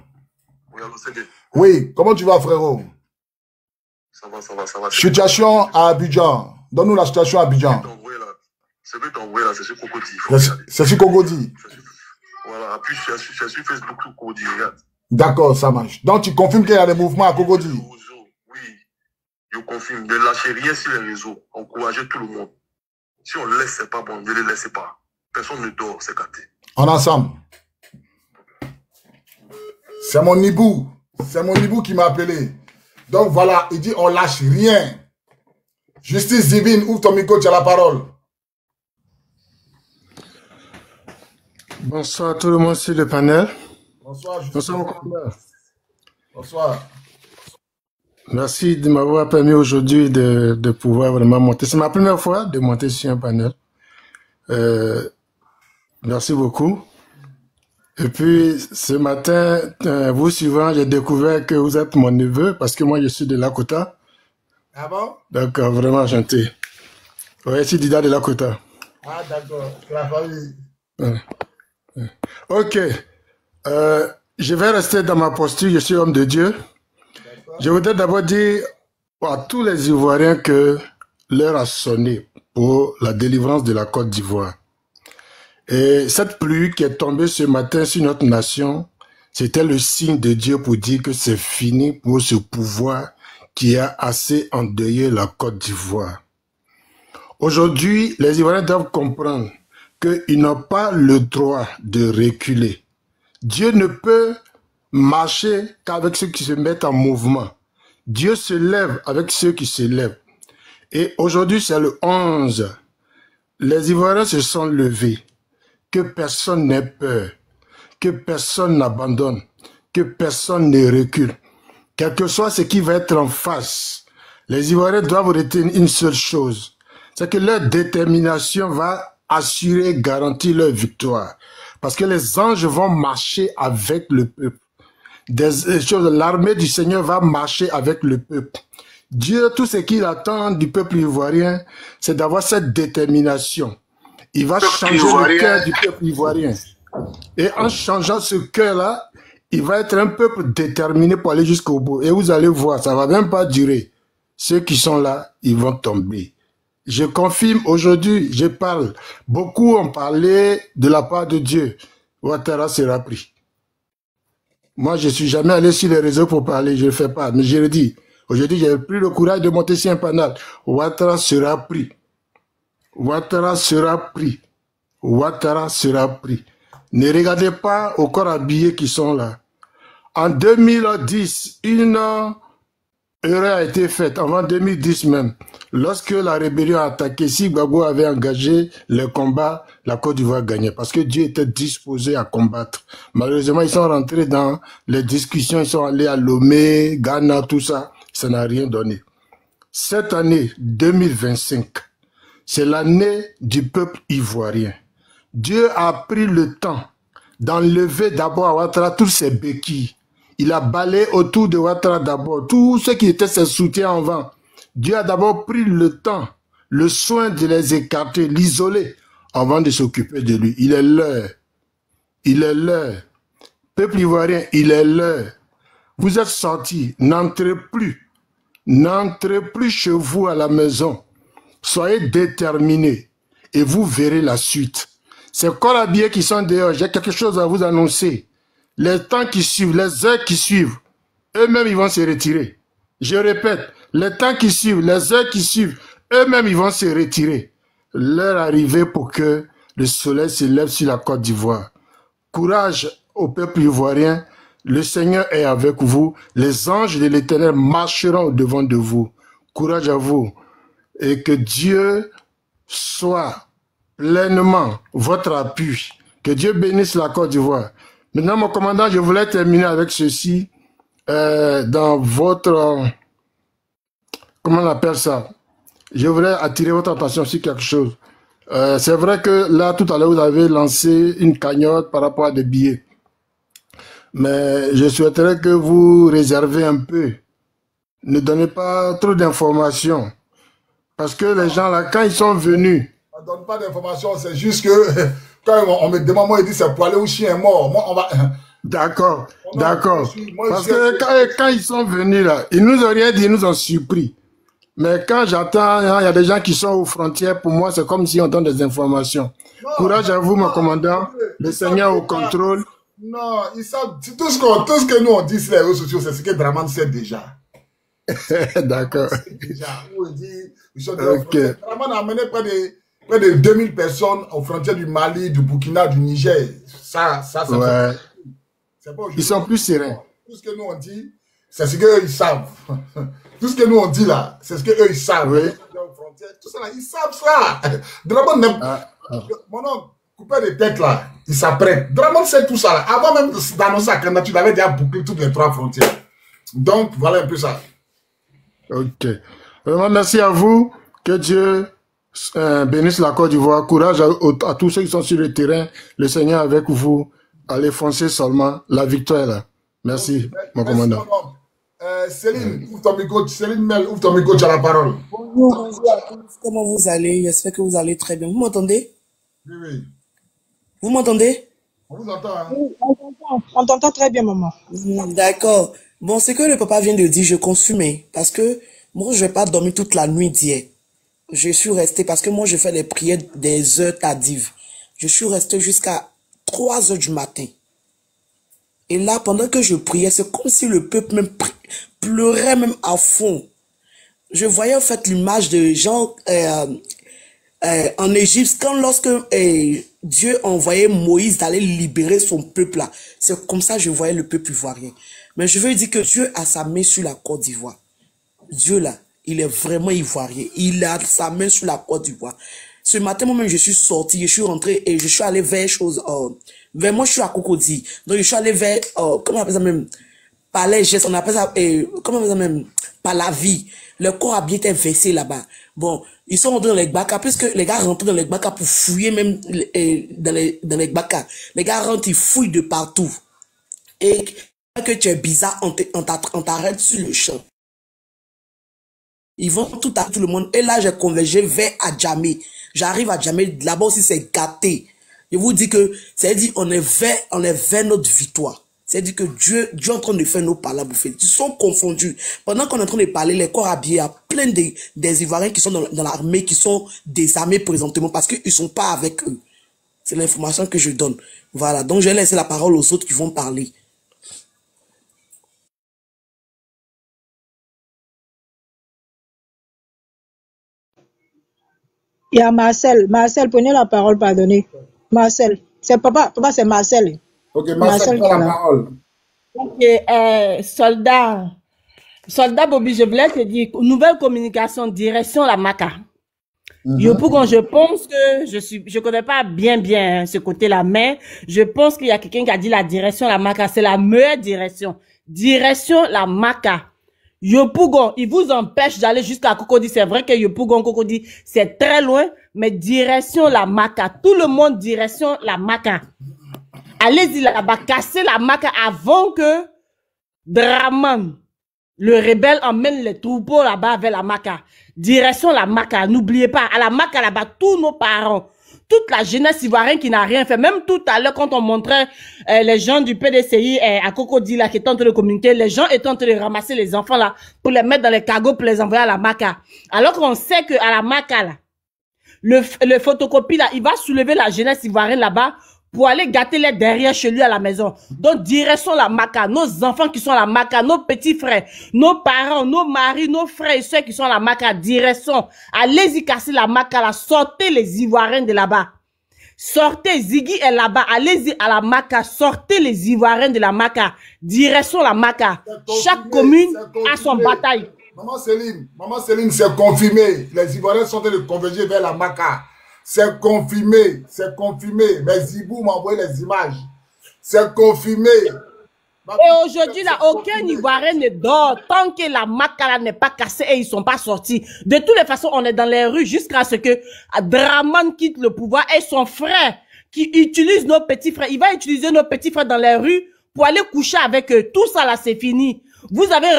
Oui, allô, c'est bien. Oui, comment tu vas, frérot? Ça va. Situation à Abidjan. Donne-nous la situation à Abidjan. C'est que t'envoies là, c'est sur Cocody. C'est sur Cocody. Voilà, puis je suis sur Facebook tout Cocody, regarde. D'accord, ça marche. Donc tu confirmes qu'il y a des mouvements à Cocody? Oui, je confirme. Ne lâchez rien sur les réseaux. Encouragez tout le monde. Si on laisse, c'est pas bon. Ne les laissez pas. Personne ne dort, c'est gâté. On est ensemble. C'est mon Nibou. C'est mon Nibou qui m'a appelé. Donc voilà, il dit on lâche rien. Justice divine, ouvre ton micro, tu as la parole. Bonsoir à tout le monde sur le panel. Bonsoir, bonsoir mon commandant. Bonsoir. Merci de m'avoir permis aujourd'hui de pouvoir vraiment monter. C'est ma première fois de monter sur un panel. Merci beaucoup. Et puis, ce matin, vous suivant, j'ai découvert que vous êtes mon neveu parce que moi, je suis de Lakota. Ah bon? Donc, vraiment gentil. Oui, je suis Dida de Lakota. Ah, d'accord. C'est la famille. Ok. Je vais rester dans ma posture. Je suis homme de Dieu. Je voudrais d'abord dire à tous les Ivoiriens que l'heure a sonné pour la délivrance de la Côte d'Ivoire. Et cette pluie qui est tombée ce matin sur notre nation, c'était le signe de Dieu pour dire que c'est fini pour ce pouvoir qui a assez endeuillé la Côte d'Ivoire. Aujourd'hui, les Ivoiriens doivent comprendre qu'ils n'ont pas le droit de reculer. Dieu ne peut marcher qu'avec ceux qui se mettent en mouvement. Dieu se lève avec ceux qui se lèvent. Et aujourd'hui, c'est le 11. Les Ivoiriens se sont levés. Que personne n'ait peur. Que personne n'abandonne. Que personne ne recule. Quel que soit ce qui va être en face, les Ivoiriens doivent retenir une seule chose. C'est que leur détermination va assurer, garantir leur victoire. Parce que les anges vont marcher avec le peuple. L'armée du Seigneur va marcher avec le peuple. Dieu, tout ce qu'il attend du peuple ivoirien, c'est d'avoir cette détermination. Il va changer le cœur du peuple ivoirien. Et en changeant ce cœur-là, il va être un peuple déterminé pour aller jusqu'au bout. Et vous allez voir, ça ne va même pas durer. Ceux qui sont là, ils vont tomber. Je confirme aujourd'hui, je parle. Beaucoup ont parlé de la part de Dieu. Ouattara sera pris. Moi, je ne suis jamais allé sur les réseaux pour parler, je ne le fais pas. Mais je le dis, aujourd'hui, j'ai pris le courage de monter sur un panel. Ouattara sera pris. Ouattara sera pris. Ouattara sera pris. Ne regardez pas aux corps habillés qui sont là. En 2010, une erreur a été faite, avant 2010 même. Lorsque la rébellion a attaqué, si Gbagbo avait engagé le combat, la Côte d'Ivoire gagnait. Parce que Dieu était disposé à combattre. Malheureusement, ils sont rentrés dans les discussions, ils sont allés à Lomé, Ghana, tout ça. Ça n'a rien donné. Cette année, 2025, c'est l'année du peuple ivoirien. Dieu a pris le temps d'enlever d'abord à Ouattara tous ses béquilles. Il a balayé autour de Ouattara d'abord tout ce qui était ses soutiens en vent. Dieu a d'abord pris le temps, le soin de les écarter, l'isoler, avant de s'occuper de lui. Il est l'heure. Il est l'heure. Peuple ivoirien, il est l'heure. Vous êtes sortis, n'entrez plus. N'entrez plus chez vous à la maison. Soyez déterminés et vous verrez la suite. C'est corps habillés qui sont dehors. J'ai quelque chose à vous annoncer. Les temps qui suivent, les heures qui suivent, eux-mêmes, ils vont se retirer. Je répète, les temps qui suivent, les heures qui suivent, eux-mêmes, ils vont se retirer. L'heure arrivée pour que le soleil se lève sur la Côte d'Ivoire. Courage au peuple ivoirien. Le Seigneur est avec vous. Les anges de l'Éternel marcheront au-devant de vous. Courage à vous. Et que Dieu soit pleinement votre appui. Que Dieu bénisse la Côte d'Ivoire. Maintenant, mon commandant, je voulais terminer avec ceci. Dans votre... Comment on appelle ça? Je voulais attirer votre attention sur quelque chose. C'est vrai que là, tout à l'heure, vous avez lancé une cagnotte par rapport à des billets. Mais je souhaiterais que vous réservez un peu. Ne donnez pas trop d'informations. Parce que les gens là, quand ils sont venus... On ne donne pas d'informations, c'est juste que quand on me demande, moi, il dit c'est pour aller où chien est mort. Moi, on va... D'accord, d'accord. Parce que quand ils sont venus là, ils nous ont rien dit, ils nous ont surpris. Mais quand j'attends, il y a des gens qui sont aux frontières, pour moi, c'est comme si on donne des informations. Non, courage à vous, mon commandant. Le Seigneur au contrôle. Non, ils savent, tout ce que nous on dit sur les réseaux sociaux, c'est ce que Draman sait déjà. D'accord. Déjà, où il dit, Draman a amené près de 2000 personnes aux frontières du Mali, du Burkina, du Niger. Ça ouais. C'est pas ils sont plus sereins. Tout ce que nous on dit, c'est ce qu'eux ils savent. Tout ce que nous on dit là, c'est ce qu'eux ils savent. Oui. Tout ça là, ils savent ça. Draman n'aime mon oncle, coupé les têtes là, il s'apprête. Draman sait tout ça là. Avant même d'annoncer sa candidature, il avait déjà bouclé toutes les 3 frontières. Donc voilà un peu ça. Ok. Vraiment merci à vous. Que Dieu bénisse la Côte d'Ivoire. Courage à tous ceux qui sont sur le terrain. Le Seigneur avec vous. Allez foncer seulement. La victoire est là. Merci, mon commandant. Céline, ouvre ton micro. Céline Mel, ouvre ton micro, tu as la parole. Bonjour à tous. Comment vous allez? J'espère que vous allez très bien. Vous m'entendez? Oui, oui. Vous m'entendez? On vous entend, hein? Oui, on t'entend très bien, maman. D'accord. Bon, c'est que le papa vient de dire, je consume, parce que moi, je vais pas dormir toute la nuit d'hier. Je suis resté, parce que moi, je fais les prières des heures tardives. Je suis resté jusqu'à 3 heures du matin. Et là, pendant que je priais, c'est comme si le peuple même pleurait même à fond. Je voyais en fait l'image de gens en Égypte, quand lorsque Dieu envoyait Moïse d'aller libérer son peuple là. C'est comme ça que je voyais le peuple ivoirien. Mais je veux dire que Dieu a sa main sur la Côte d'Ivoire. Dieu là, il est vraiment ivoirien. Il a sa main sur la Côte d'Ivoire. Ce matin, moi-même, je suis sorti, je suis rentré et je suis allé vers vers moi, je suis à Cocody. Donc, je suis allé vers, comment on appelle ça même? Palais, on appelle ça, comment on appelle ça même? Palavi. Le corps habillé était versé là-bas. Bon, ils sont rentrés dans les Gbaka, puisque les gars rentrent dans les Gbaka pour fouiller même dans les Gbaka. Les gars rentrent, ils fouillent de partout. Et que tu es bizarre, on t'arrête sur le champ. Ils vont tout à tout le monde. Et là, j'ai convergé vers Adjamé. J'arrive à Adjamé. Là-bas aussi, c'est gâté. Je vous dis que, c'est-à-dire, on est vers notre victoire. C'est-à-dire que Dieu est en train de faire nos palabres. Ils sont confondus. Pendant qu'on est en train de parler, les corps habillés, il y a plein des Ivoiriens qui sont dans l'armée, qui sont désarmés présentement parce qu'ils ne sont pas avec eux. C'est l'information que je donne. Voilà. Donc, je vais laisser la parole aux autres qui vont parler. Il y a Marcel. Marcel, prenez la parole, pardonnez. Marcel. C'est papa, c'est Marcel. Ok, Marcel, prends la parole. Ok, soldat Bobby, je voulais te dire, nouvelle communication, direction la Maca. Yopougon, je pense que je connais pas bien ce côté-là, mais je pense qu'il y a quelqu'un qui a dit la direction la Maca, c'est la meilleure direction. Direction la Maca. Yopougon, il vous empêche d'aller jusqu'à Cocody. C'est vrai que Yopougon, Cocody, c'est très loin, mais direction la Maca. Tout le monde direction la Maca. Allez-y là-bas, cassez la Maca avant que Draman, le rebelle, emmène les troupeaux là-bas vers la Maca. Direction la Maca. N'oubliez pas, à la Maca là-bas, tous nos parents, toute la jeunesse ivoirienne qui n'a rien fait. Même tout à l'heure, quand on montrait les gens du PDCI à Cocody là, qui étaient en train de communiquer, les gens étaient en train de ramasser les enfants là, pour les mettre dans les cargos, pour les envoyer à la Maca. Alors qu'on sait que à la Maca là, le photocopie là, il va soulever la jeunesse ivoirienne là-bas pour aller gâter les derrière chez lui à la maison. Donc, direction la Maca, nos enfants qui sont à la Maca, nos petits frères, nos parents, nos maris, nos frères et soeurs qui sont à la Maca, direction. Allez-y casser la Maca là, sortez les Ivoiriens de là-bas. Sortez, Ziggy est là-bas, allez-y à la Maca, sortez les Ivoiriens de la Maca, direction la Maca. Chaque commune a son bataille. Maman Céline, c'est confirmé. Les Ivoiriens sont en train de converger vers la Maca. C'est confirmé, c'est confirmé. Mais Zibou m'a envoyé les images. C'est confirmé. Et aujourd'hui, là, aucun Ivoirien ne dort tant que la Maca n'est pas cassée et ils sont pas sortis. De toutes les façons, on est dans les rues jusqu'à ce que Draman quitte le pouvoir et son frère qui utilise nos petits frères. Il va utiliser nos petits frères dans les rues pour aller coucher avec eux. Tout ça, là, c'est fini. Vous avez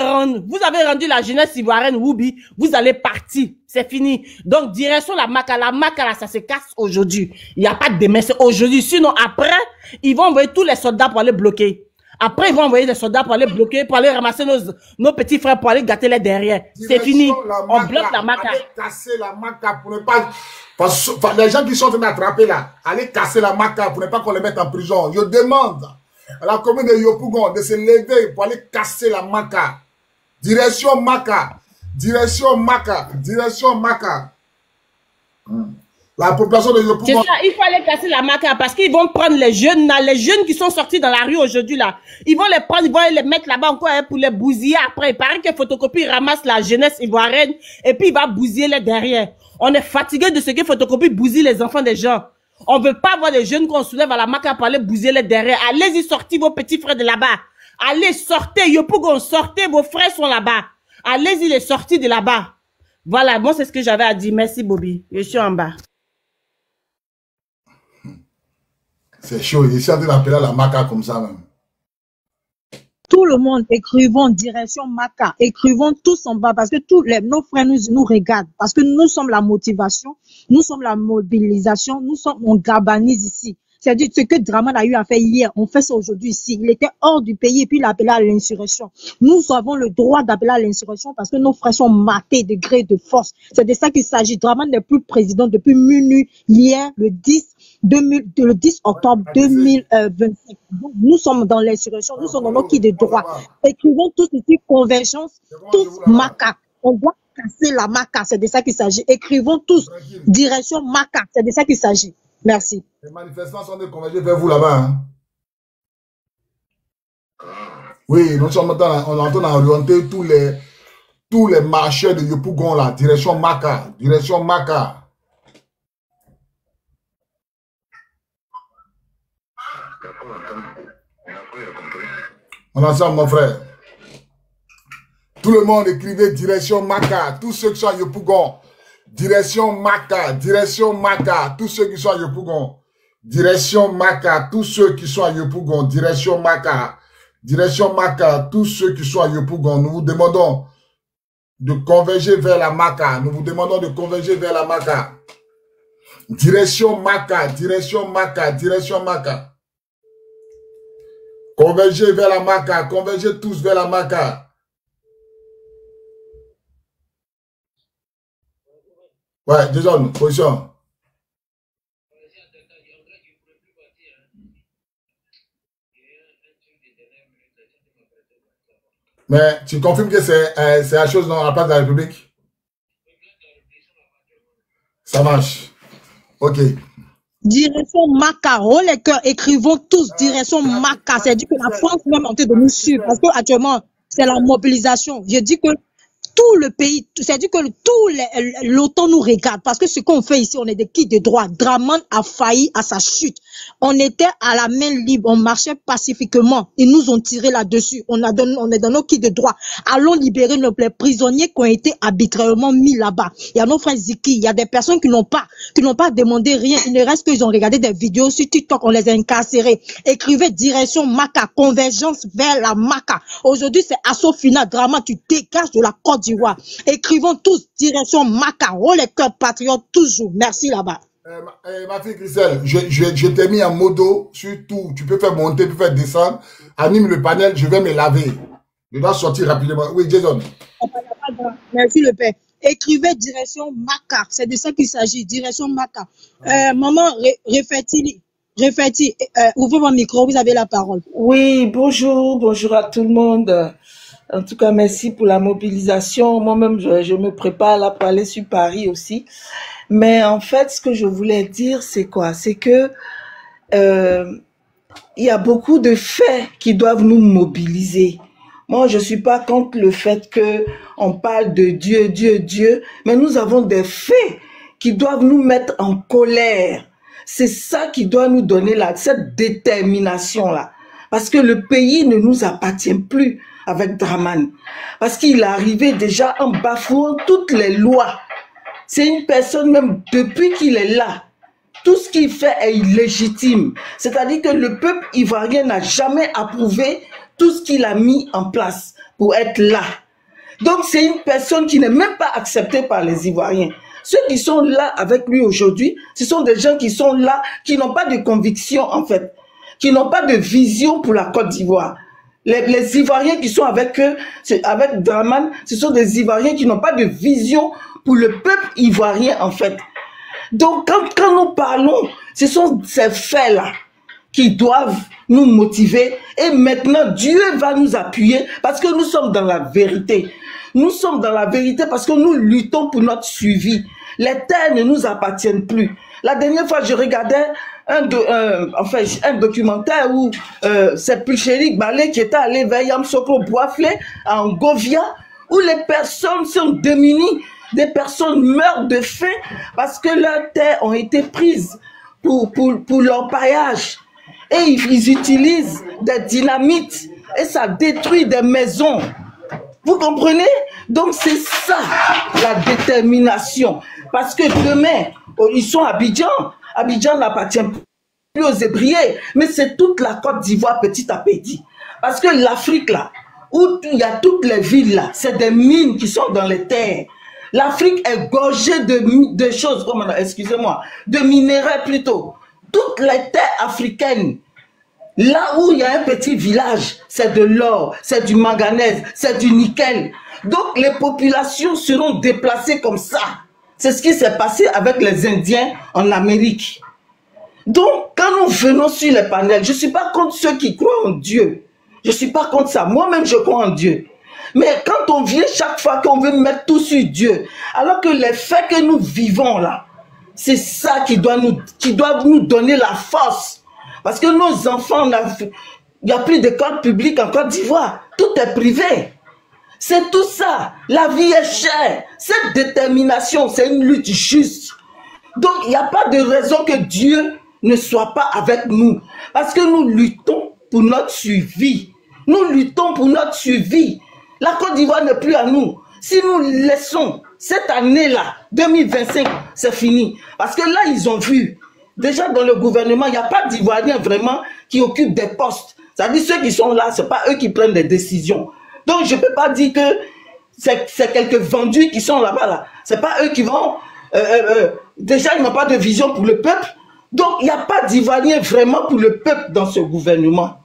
rendu la jeunesse ivoirienne Woubi, vous allez partir. C'est fini. Donc, direction la Maca. La Maca, là, ça se casse aujourd'hui. Il n'y a pas de demain, c'est aujourd'hui. Sinon, après, ils vont envoyer tous les soldats pour aller bloquer. Après, ils vont envoyer des soldats pour aller bloquer, pour aller ramasser nos petits frères, pour aller gâter les derrière. C'est fini. On bloque la Maca. Allez casser la Maca pour ne pas... Parce que les gens qui sont en train d'attraper là, allez casser la Maca pour ne pas qu'on les mette en prison. Je demande à la commune de Yopougon de se lever pour aller casser la Maca. Direction Maca. Direction Maca. Direction Maca. La population de Yopougon. C'est ça, il faut aller casser la Maca parce qu'ils vont prendre les jeunes là, les jeunes qui sont sortis dans la rue aujourd'hui là. Ils vont les prendre, ils vont les mettre là-bas encore hein, pour les bousiller après. Il paraît que Photocopie ramasse la jeunesse ivoirienne et puis il va bousiller les derrière. On est fatigué de ce que Photocopie bousille les enfants des gens. On veut pas voir des jeunes qu'on soulève à la Maca pour aller bousiller les derrière. Allez-y, sortez vos petits frères de là-bas. Allez, sortez, Yopougon, sortez, vos frères sont là-bas. Allez-y, les sorties de là-bas. Voilà, bon, c'est ce que j'avais à dire. Merci, Bobby. Je suis en bas. C'est chaud, il essaie de l'appeler la Maca comme ça même. Tout le monde, écrivons direction Maca, écrivons tous en bas parce que nos frères nous regardent, parce que nous sommes la motivation, nous sommes la mobilisation, on galvanise ici. C'est-à-dire ce que Draman a eu à faire hier, on fait ça aujourd'hui ici. Il était hors du pays et puis il a appelé à l'insurrection. Nous avons le droit d'appeler à l'insurrection parce que nos frères sont matés de gré de force. C'est de ça qu'il s'agit. Draman n'est plus président depuis minuit hier, le 10 octobre 2025. Donc, nous sommes dans l'insurrection, nous sommes dans nos qui de droit. Écrivons tous ici convergence, tous Maca. On doit casser la Maca, c'est de ça qu'il s'agit. Écrivons tous direction Maca, c'est de ça qu'il s'agit. Merci. Les manifestants sont convergés vers vous là-bas. Hein? Oui, nous sommes on est en train d'orienter tous les marchés de Yopougon là, direction Maca, direction Maca. On ensemble, mon frère. Tout le monde écrivait direction Maca, tous ceux qui sont à Yopougon. Direction Maca, direction Maca, tous ceux qui sont à Yopougon. Direction Maca, tous ceux qui sont à Yopougon. Direction Maca, direction Maca, tous ceux qui sont à Yopougon. Nous vous demandons de converger vers la Maca. Nous vous demandons de converger vers la Maca. Direction Maca, direction Maca, direction Maca. Convergez vers la Maca, convergez tous vers la Maca. Ouais, Jason, position. Mais tu confirmes que c'est la chose dans la place de la République? Ça marche. Ok. Direction Maca, oh les cœurs, écrivons tous direction Maca. C'est-à-dire que la France même en train de nous suivre parce qu'actuellement, c'est la mobilisation. Je dis que tout le pays, c'est-à-dire que l'OTAN nous regarde parce que ce qu'on fait ici, on est des qui de droit. Draman a failli à sa chute. On était à la main libre, on marchait pacifiquement. Ils nous ont tiré là-dessus. On est dans nos qui de droit. Allons libérer nos prisonniers qui ont été arbitrairement mis là-bas. Il y a nos frères Ziki, il y a des personnes qui n'ont pas demandé rien. Il ne reste qu'ils ont regardé des vidéos sur TikTok, on les a incarcérés. Écrivez direction Maca, convergence vers la Maca. Aujourd'hui, c'est assaut final. Draman, tu dégages de la Côte d'Ivoire. Écrivons tous direction Maca. Oh les cœurs patriotes toujours. Merci là-bas. Ma fille Christelle, je t'ai mis en modo sur tout. Tu peux faire monter, tu peux faire descendre. Anime le panel, je vais me laver. Je dois sortir rapidement. Oui, Jason. Merci le père. écrivez direction Maca. C'est de ça qu'il s'agit, direction Maca. Maman, Réféti, ouvrez votre micro, vous avez la parole. Oui, bonjour à tout le monde. En tout cas, merci pour la mobilisation. Moi-même, je me prépare là pour aller sur Paris aussi. Mais en fait, ce que je voulais dire, c'est quoi? C'est que il y a beaucoup de faits qui doivent nous mobiliser. Moi, je suis pas contre le fait que on parle de Dieu, mais nous avons des faits qui doivent nous mettre en colère. C'est ça qui doit nous donner cette détermination-là. Parce que le pays ne nous appartient plus avec Dramane. Parce qu'il est arrivé déjà en bafouant toutes les lois. C'est une personne, même depuis qu'il est là, tout ce qu'il fait est illégitime. C'est-à-dire que le peuple ivoirien n'a jamais approuvé tout ce qu'il a mis en place pour être là. Donc c'est une personne qui n'est même pas acceptée par les Ivoiriens. Ceux qui sont là avec lui aujourd'hui, ce sont des gens qui sont là, qui n'ont pas de conviction en fait, qui n'ont pas de vision pour la Côte d'Ivoire. Les Ivoiriens qui sont avec eux, avec Dramane, ce sont des Ivoiriens qui n'ont pas de vision pour le peuple ivoirien en fait. Donc quand nous parlons, ce sont ces faits-là qui doivent nous motiver et maintenant Dieu va nous appuyer parce que nous sommes dans la vérité. Nous sommes dans la vérité parce que nous luttons pour notre suivi. Les terres ne nous appartiennent plus. La dernière fois, je regardais un documentaire où c'est Puchéric Balé qui était allé vers Yamsoko Boaflé en Govia, où les personnes sont démunies, des personnes meurent de faim parce que leurs terres ont été prises pour leur paillage. Et ils utilisent des dynamites et ça détruit des maisons. Vous comprenez? Donc c'est ça la détermination. Parce que demain, ils sont à Abidjan. Abidjan n'appartient plus aux Hébriers, mais c'est toute la Côte d'Ivoire petit à petit. Parce que l'Afrique là, où il y a toutes les villes là, c'est des mines qui sont dans les terres. L'Afrique est gorgée de choses, excusez-moi, de minéraux plutôt. Toutes les terres africaines, là où il y a un petit village, c'est de l'or, c'est du manganèse, c'est du nickel. Donc les populations seront déplacées comme ça. C'est ce qui s'est passé avec les Indiens en Amérique. Donc quand nous venons sur les panels, je ne suis pas contre ceux qui croient en Dieu. Je ne suis pas contre ça. Moi-même, je crois en Dieu. Mais quand on vient chaque fois qu'on veut mettre tout sur Dieu, alors que les faits que nous vivons là, c'est ça qui doit nous donner la force. Parce que nos enfants, il n'y a plus d'école publique en Côte d'Ivoire. Tout est privé. C'est tout ça. La vie est chère. Cette détermination, c'est une lutte juste. Donc, il n'y a pas de raison que Dieu ne soit pas avec nous. Parce que nous luttons pour notre survie. Nous luttons pour notre survie. La Côte d'Ivoire n'est plus à nous. Si nous laissons cette année-là, 2025, c'est fini. Parce que là, ils ont vu. Déjà dans le gouvernement, il n'y a pas d'Ivoiriens vraiment qui occupent des postes. C'est-à-dire ceux qui sont là, ce n'est pas eux qui prennent des décisions. Donc je ne peux pas dire que c'est quelques vendus qui sont là-bas. Là. Ce n'est pas eux qui vont... déjà, ils n'ont pas de vision pour le peuple. Donc il n'y a pas d'Ivoiriens vraiment pour le peuple dans ce gouvernement.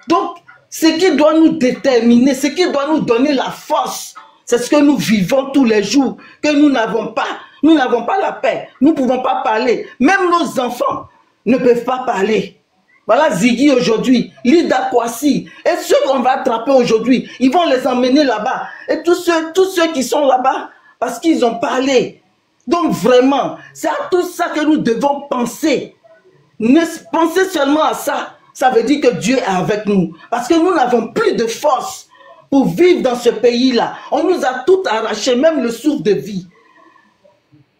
Donc ce qui doit nous déterminer, ce qui doit nous donner la force, c'est ce que nous vivons tous les jours, que nous n'avons pas. Nous n'avons pas la paix. Nous ne pouvons pas parler. Même nos enfants ne peuvent pas parler. Voilà Ziggy aujourd'hui, Lida Kwasi. Et ceux qu'on va attraper aujourd'hui, ils vont les emmener là-bas. Et tous ceux qui sont là-bas, parce qu'ils ont parlé. Donc vraiment, c'est à tout ça que nous devons penser. Penser seulement à ça, ça veut dire que Dieu est avec nous. Parce que nous n'avons plus de force pour vivre dans ce pays-là. On nous a tout arraché, même le souffle de vie.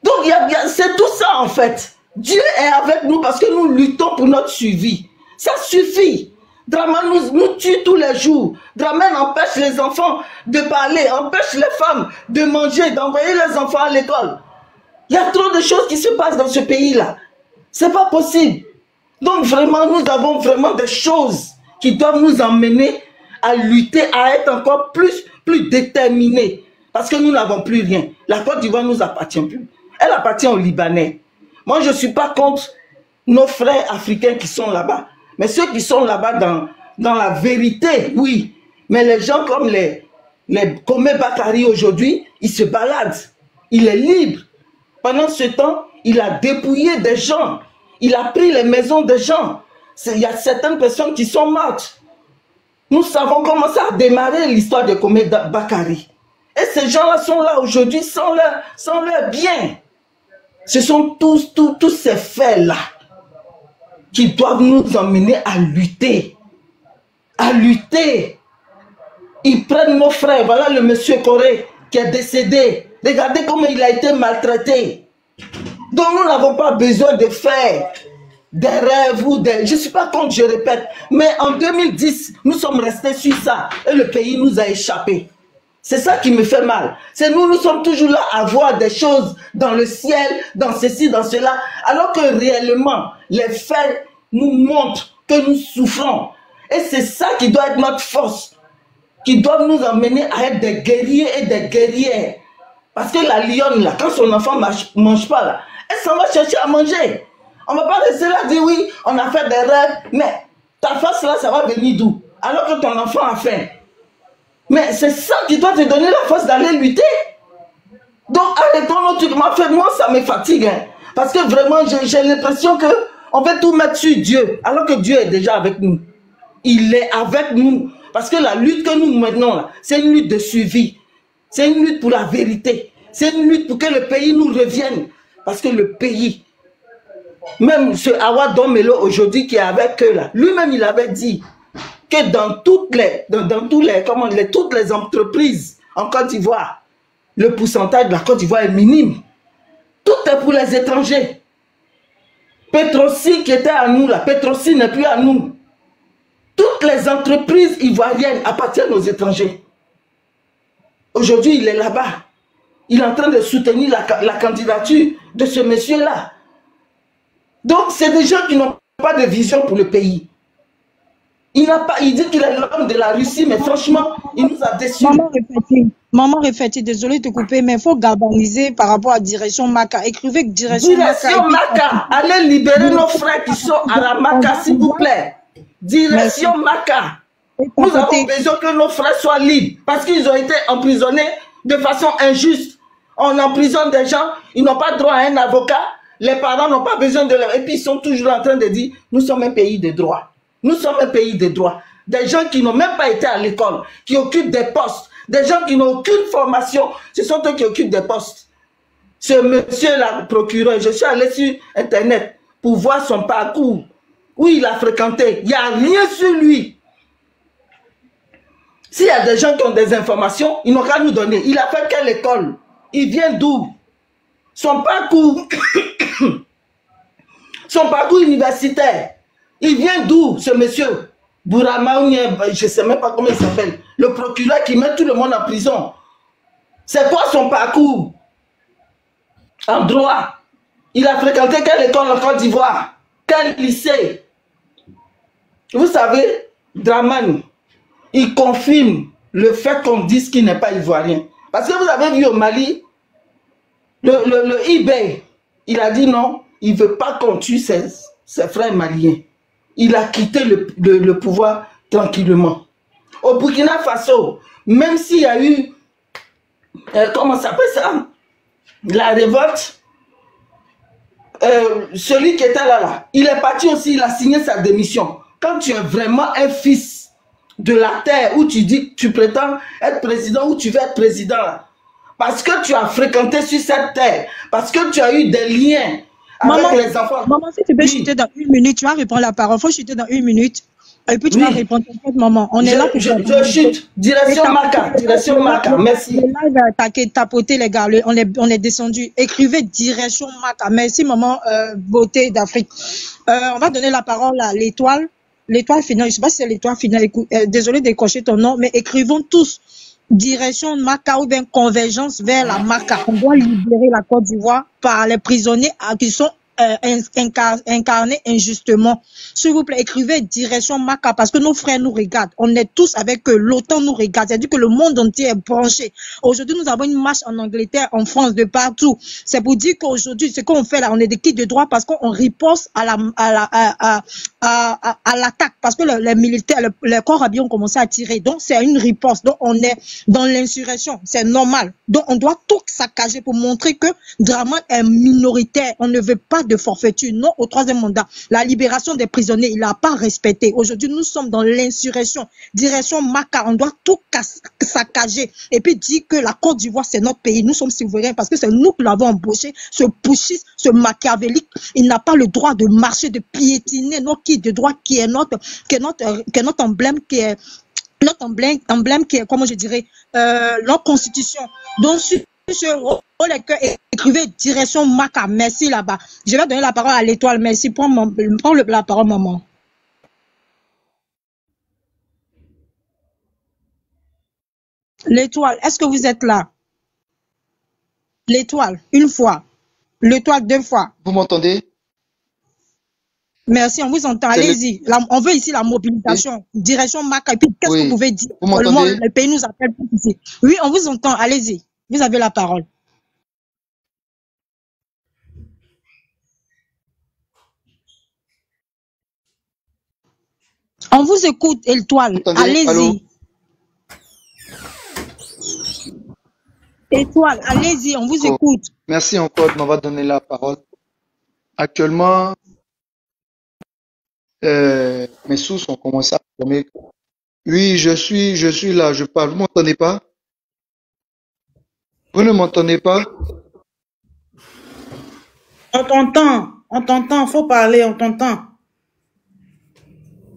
Donc, c'est tout ça en fait. Dieu est avec nous parce que nous luttons pour notre survie. Ça suffit. Dramane nous tue tous les jours. Dramane empêche les enfants de parler, empêche les femmes de manger, d'envoyer les enfants à l'école. Il y a trop de choses qui se passent dans ce pays-là. C'est pas possible. Donc vraiment, nous avons vraiment des choses qui doivent nous emmener à lutter, à être encore plus déterminés. Parce que nous n'avons plus rien. La Côte d'Ivoire ne nous appartient plus. Elle appartient aux Libanais. Moi, je ne suis pas contre nos frères africains qui sont là-bas. Mais ceux qui sont là-bas dans la vérité, oui. Mais les gens comme les Komé Bakari aujourd'hui, ils se baladent. il est libre. Pendant ce temps, il a dépouillé des gens. Il a pris les maisons des gens. Il y a certaines personnes qui sont mortes. Nous savons comment ça a démarré l'histoire de Komé Bakari. Et ces gens-là sont là aujourd'hui sans leur bien. Ce sont tous ces faits-là qui doivent nous emmener à lutter. À lutter. Ils prennent nos frères. Voilà le monsieur Corée qui est décédé. Regardez comment il a été maltraité. Donc nous n'avons pas besoin de faire des rêves ou des... Je ne suis pas contre, je répète. Mais en 2010, nous sommes restés sur ça. Et le pays nous a échappé. C'est ça qui me fait mal. C'est nous sommes toujours là à voir des choses dans le ciel, dans ceci, dans cela. Alors que réellement, les faits nous montrent que nous souffrons. Et c'est ça qui doit être notre force. Qui doit nous emmener à être des guerriers et des guerrières. Parce que la lionne, là, quand son enfant ne mange pas, là, elle s'en va chercher à manger. On ne va pas rester là dire oui, on a fait des rêves, mais ta face là, ça va venir d'où? Alors que ton enfant a faim. Mais c'est ça qui doit te donner la force d'aller lutter. Donc arrêtons nos trucs. Moi, ça me fatigue. Hein, parce que vraiment, j'ai l'impression qu'on veut tout mettre sur Dieu. Alors que Dieu est déjà avec nous. Il est avec nous. Parce que la lutte que nous menons là, c'est une lutte de suivi. C'est une lutte pour la vérité. C'est une lutte pour que le pays nous revienne. Parce que le pays, même ce Awa Domelo aujourd'hui qui est avec eux là, lui-même il avait dit que dans toutes les entreprises en Côte d'Ivoire, le pourcentage de la Côte d'Ivoire est minime. Tout est pour les étrangers. Petrosi qui était à nous là, Petrosi n'est plus à nous. Toutes les entreprises ivoiriennes appartiennent aux étrangers. Aujourd'hui, il est là-bas. Il est en train de soutenir la candidature de ce monsieur-là. Donc, c'est des gens qui n'ont pas de vision pour le pays. Il dit qu'il est l'homme de la Russie, mais franchement, il nous a déçus. Maman Refeti, désolé de te couper, mais il faut galvaniser par rapport à Direction Maka. Écrivez que Direction Maka. Allez libérer nos frères qui sont à la Maka, s'il vous plaît. Direction Maka. Nous avons besoin que nos frères soient libres parce qu'ils ont été emprisonnés de façon injuste. On emprisonne des gens, ils n'ont pas droit à un avocat, les parents n'ont pas besoin de leur... Et puis ils sont toujours en train de dire, nous sommes un pays de droit. Nous sommes un pays de droit. Des gens qui n'ont même pas été à l'école, qui occupent des postes, des gens qui n'ont aucune formation, ce sont eux qui occupent des postes. Ce monsieur-là, procureur, je suis allé sur Internet pour voir son parcours, où il a fréquenté. Il n'y a rien sur lui. S'il y a des gens qui ont des informations, ils n'ont qu'à nous donner. Il a fait quelle école? Il vient d'où? Son parcours, son parcours universitaire, il vient d'où ce monsieur? Bourama, je ne sais même pas comment il s'appelle. Le procureur qui met tout le monde en prison. C'est quoi son parcours? En droit. Il a fréquenté quelle école en Côte d'Ivoire? Quel lycée? Vous savez, Dramane, il confirme le fait qu'on dise qu'il n'est pas ivoirien. Parce que vous avez vu au Mali, le eBay, il a dit non, il ne veut pas qu'on tue ses frères maliens. Il a quitté le pouvoir tranquillement. Au Burkina Faso, même s'il y a eu, comment ça s'appelle ça? La révolte, celui qui était là, il est parti aussi, il a signé sa démission. Quand tu es vraiment un fils de la terre, où tu dis que tu prétends être président, où tu veux être président, parce que tu as fréquenté sur cette terre, parce que tu as eu des liens avec les enfants. Maman, si tu peux chuter dans 1 minute, tu vas répondre la parole. Il faut chuter dans 1 minute. Et puis tu vas répondre. Maman, on est là pour... Je chute. Direction Maka. Direction Maka. Merci. On va attaquer, tapoter les gars. On est descendu. Écrivez direction Maka. Merci, maman, beauté d'Afrique. On va donner la parole à l'étoile. L'étoile finale. Je ne sais pas si c'est l'étoile finale. Désolé d'écorcher ton nom, mais écrivons tous direction Maka ou bien convergence vers la Maka. On doit libérer la Côte d'Ivoire par les prisonniers qui sont incarnés injustement. S'il vous plaît, écrivez direction Maka parce que nos frères nous regardent. On est tous avec eux. L'OTAN nous regarde. C'est-à-dire que le monde entier est branché. Aujourd'hui, nous avons une marche en Angleterre, en France, de partout. C'est pour dire qu'aujourd'hui, ce qu'on fait là, on est des kits de droit parce qu'on riposte à l'attaque. Parce que les militaires, les corps habillés ont commencé à tirer. Donc, c'est une riposte. Donc, on est dans l'insurrection. C'est normal. Donc, on doit tout saccager pour montrer que Draman est minoritaire. On ne veut pas de forfaiture. Non au troisième mandat. La libération des prisonniers, il n'a pas respecté. Aujourd'hui, nous sommes dans l'insurrection. Direction Maka, on doit tout saccager. Et puis dire que la Côte d'Ivoire, c'est notre pays. Nous sommes souverains parce que c'est nous qui l'avons embauché. Ce putschiste, ce machiavélique, il n'a pas le droit de marcher, de piétiner nos kits de droit qui est notre emblème, qui est notre emblème qui est, comment je dirais, notre constitution. Donc, sur ce écrivez direction Maka. Merci là-bas. Je vais donner la parole à l'Étoile. Merci. Prends la parole, maman. L'Étoile, est-ce que vous êtes là? L'Étoile, une fois. L'Étoile, deux fois. Vous m'entendez? Merci, on vous entend. Allez-y. On veut ici la mobilisation. Oui. Direction Maka. Et puis, qu'est-ce que vous pouvez dire? Vous m'entendez? Le pays nous appelle ici. Oui, on vous entend. Allez-y. Vous avez la parole. On vous écoute, Étoile. Allez-y. Étoile, allez-y, on vous écoute. Merci encore de m'avoir donné la parole. Actuellement, mes sources ont commencé à former. Oui, je suis là, je parle. Vous m'entendez pas? Vous ne m'entendez pas? On t'entend, faut parler, on t'entend.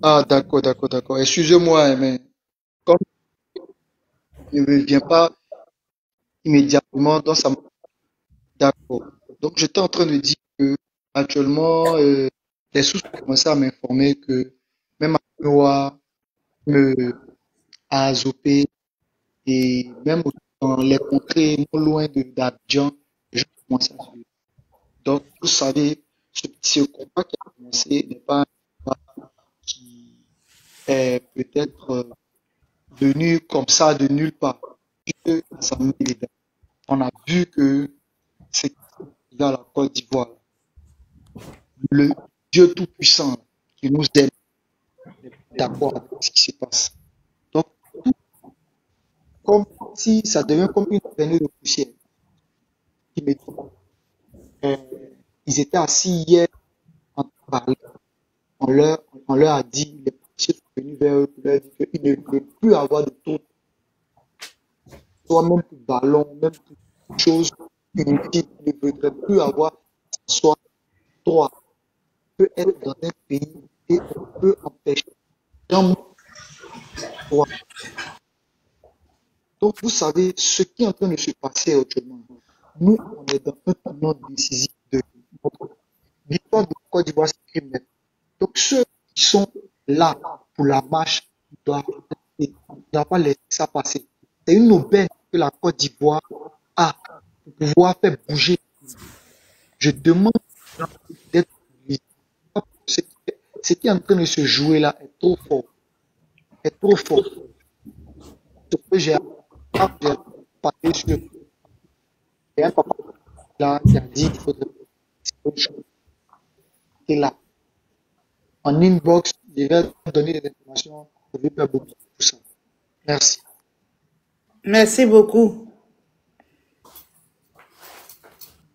Ah, d'accord. Excusez-moi, mais comme je ne viens pas immédiatement dans sa... D'accord. Donc, j'étais en train de dire que actuellement, les sources ont commencé à m'informer que même à Noa, à Azopé et même dans les contrées non loin d'Abidjan, les gens commencent à suivre. Donc, vous savez, ce combat qui a commencé n'est pas un combat qui est peut-être venu comme ça de nulle part. On a vu que c'est dans la Côte d'Ivoire, le Dieu Tout-Puissant qui nous aide n'est pas d'accord avec ce qui se passe. Donc, comme si ça devient comme une traînée de poussière. Ils étaient assis hier en parlant. On leur a dit, les policiers sont venus vers eux pour leur dire qu'ils ne veulent plus avoir de tour. Soit même pour ballon, même pour chose inutile, ils ne voudraient plus avoir, soit toi. On peut être dans un pays et on peut empêcher. Donc, vous savez, ce qui est en train de se passer actuellement, nous, on est dans un tournant décisif de notre l'histoire de Côte d'Ivoire s'écrit maintenant. Donc, ceux qui sont là pour la marche ne doivent pas laisser ça passer. C'est une aubaine que la Côte d'Ivoire a pour pouvoir faire bouger. Je demande d'être mobilisé. Ce qui est en train de se jouer là est trop fort. Est trop fort. Ce que j'ai parlé sur un papa là qui a dit qu'il faudrait et là en inbox il va donner des informations pour lui faire beaucoup de tout ça. Merci. Merci beaucoup.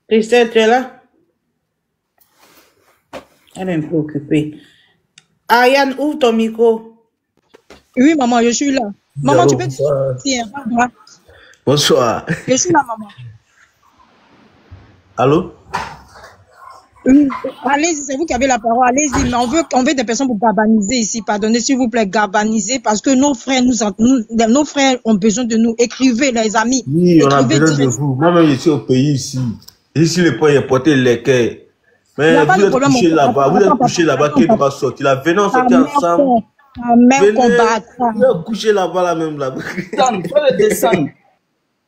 Christelle, tu es là? Elle est un peu occupée. Ariane, ouvre ton micro. Oui, maman, je suis là. Maman, tu peux dire bonsoir. Je suis là, maman. Allô? Oui, allez-y, c'est vous qui avez la parole. Allez-y, mais on veut des personnes pour galvaniser ici. Pardonnez, s'il vous plaît, galvaniser, parce que nos frères nos frères ont besoin de nous. Écrivez, les amis. Oui, on a besoin de vous. Moi-même, je suis au pays ici. Ici, le point est porté les quais. Mais vous êtes couché là-bas, qui va sortir là. Venez, on sortit ensemble. Venez coucher là-bas, là même là. Il faut le descendre.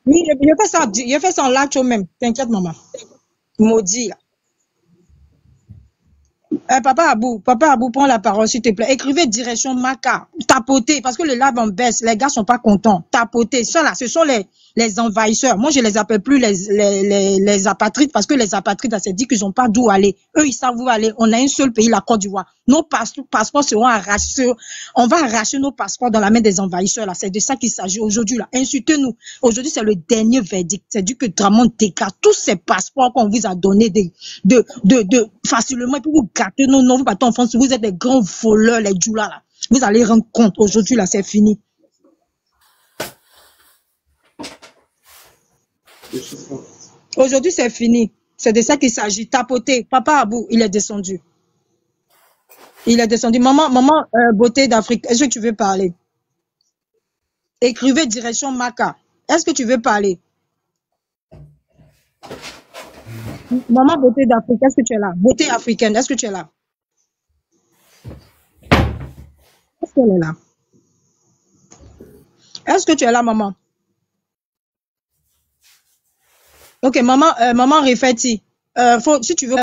Oui, je fais ça en live même. T'inquiète, maman. Maudit, là. Papa Abou, prends la parole, s'il te plaît. Écrivez direction Maca. Tapotez, parce que le live en baisse. Les gars sont pas contents. Tapotez. Ça là, ce sont les envahisseurs. Moi, je les appelle plus les apatrides, parce que les apatrides, ça s'est dit qu'ils ont pas d'où aller. Eux, ils savent où aller. On a un seul pays, la Côte d'Ivoire. Nos passeports seront arrachés. On va arracher nos passeports dans la main des envahisseurs, là. C'est de ça qu'il s'agit aujourd'hui, là. Insultez-nous. Aujourd'hui, c'est le dernier verdict. C'est dit que Dramon déclare tous ces passeports qu'on vous a donnés facilement, et puis vous gâtez nos noms, vous battez en France, vous êtes des grands voleurs, les djoulas, là. Vous allez rendre compte. Aujourd'hui, là, c'est fini. Aujourd'hui, c'est fini. C'est de ça qu'il s'agit. Tapoter. Papa Abou, il est descendu. Il est descendu. Maman, beauté d'Afrique, est-ce que tu veux parler? Écrivez direction Maca. Est-ce que tu veux parler? Maman, beauté d'Afrique, est-ce que tu es là? Beauté africaine, est-ce que tu es là? Est-ce qu'elle est là? Est-ce que tu es là, maman? Ok, maman Refeti. Si tu veux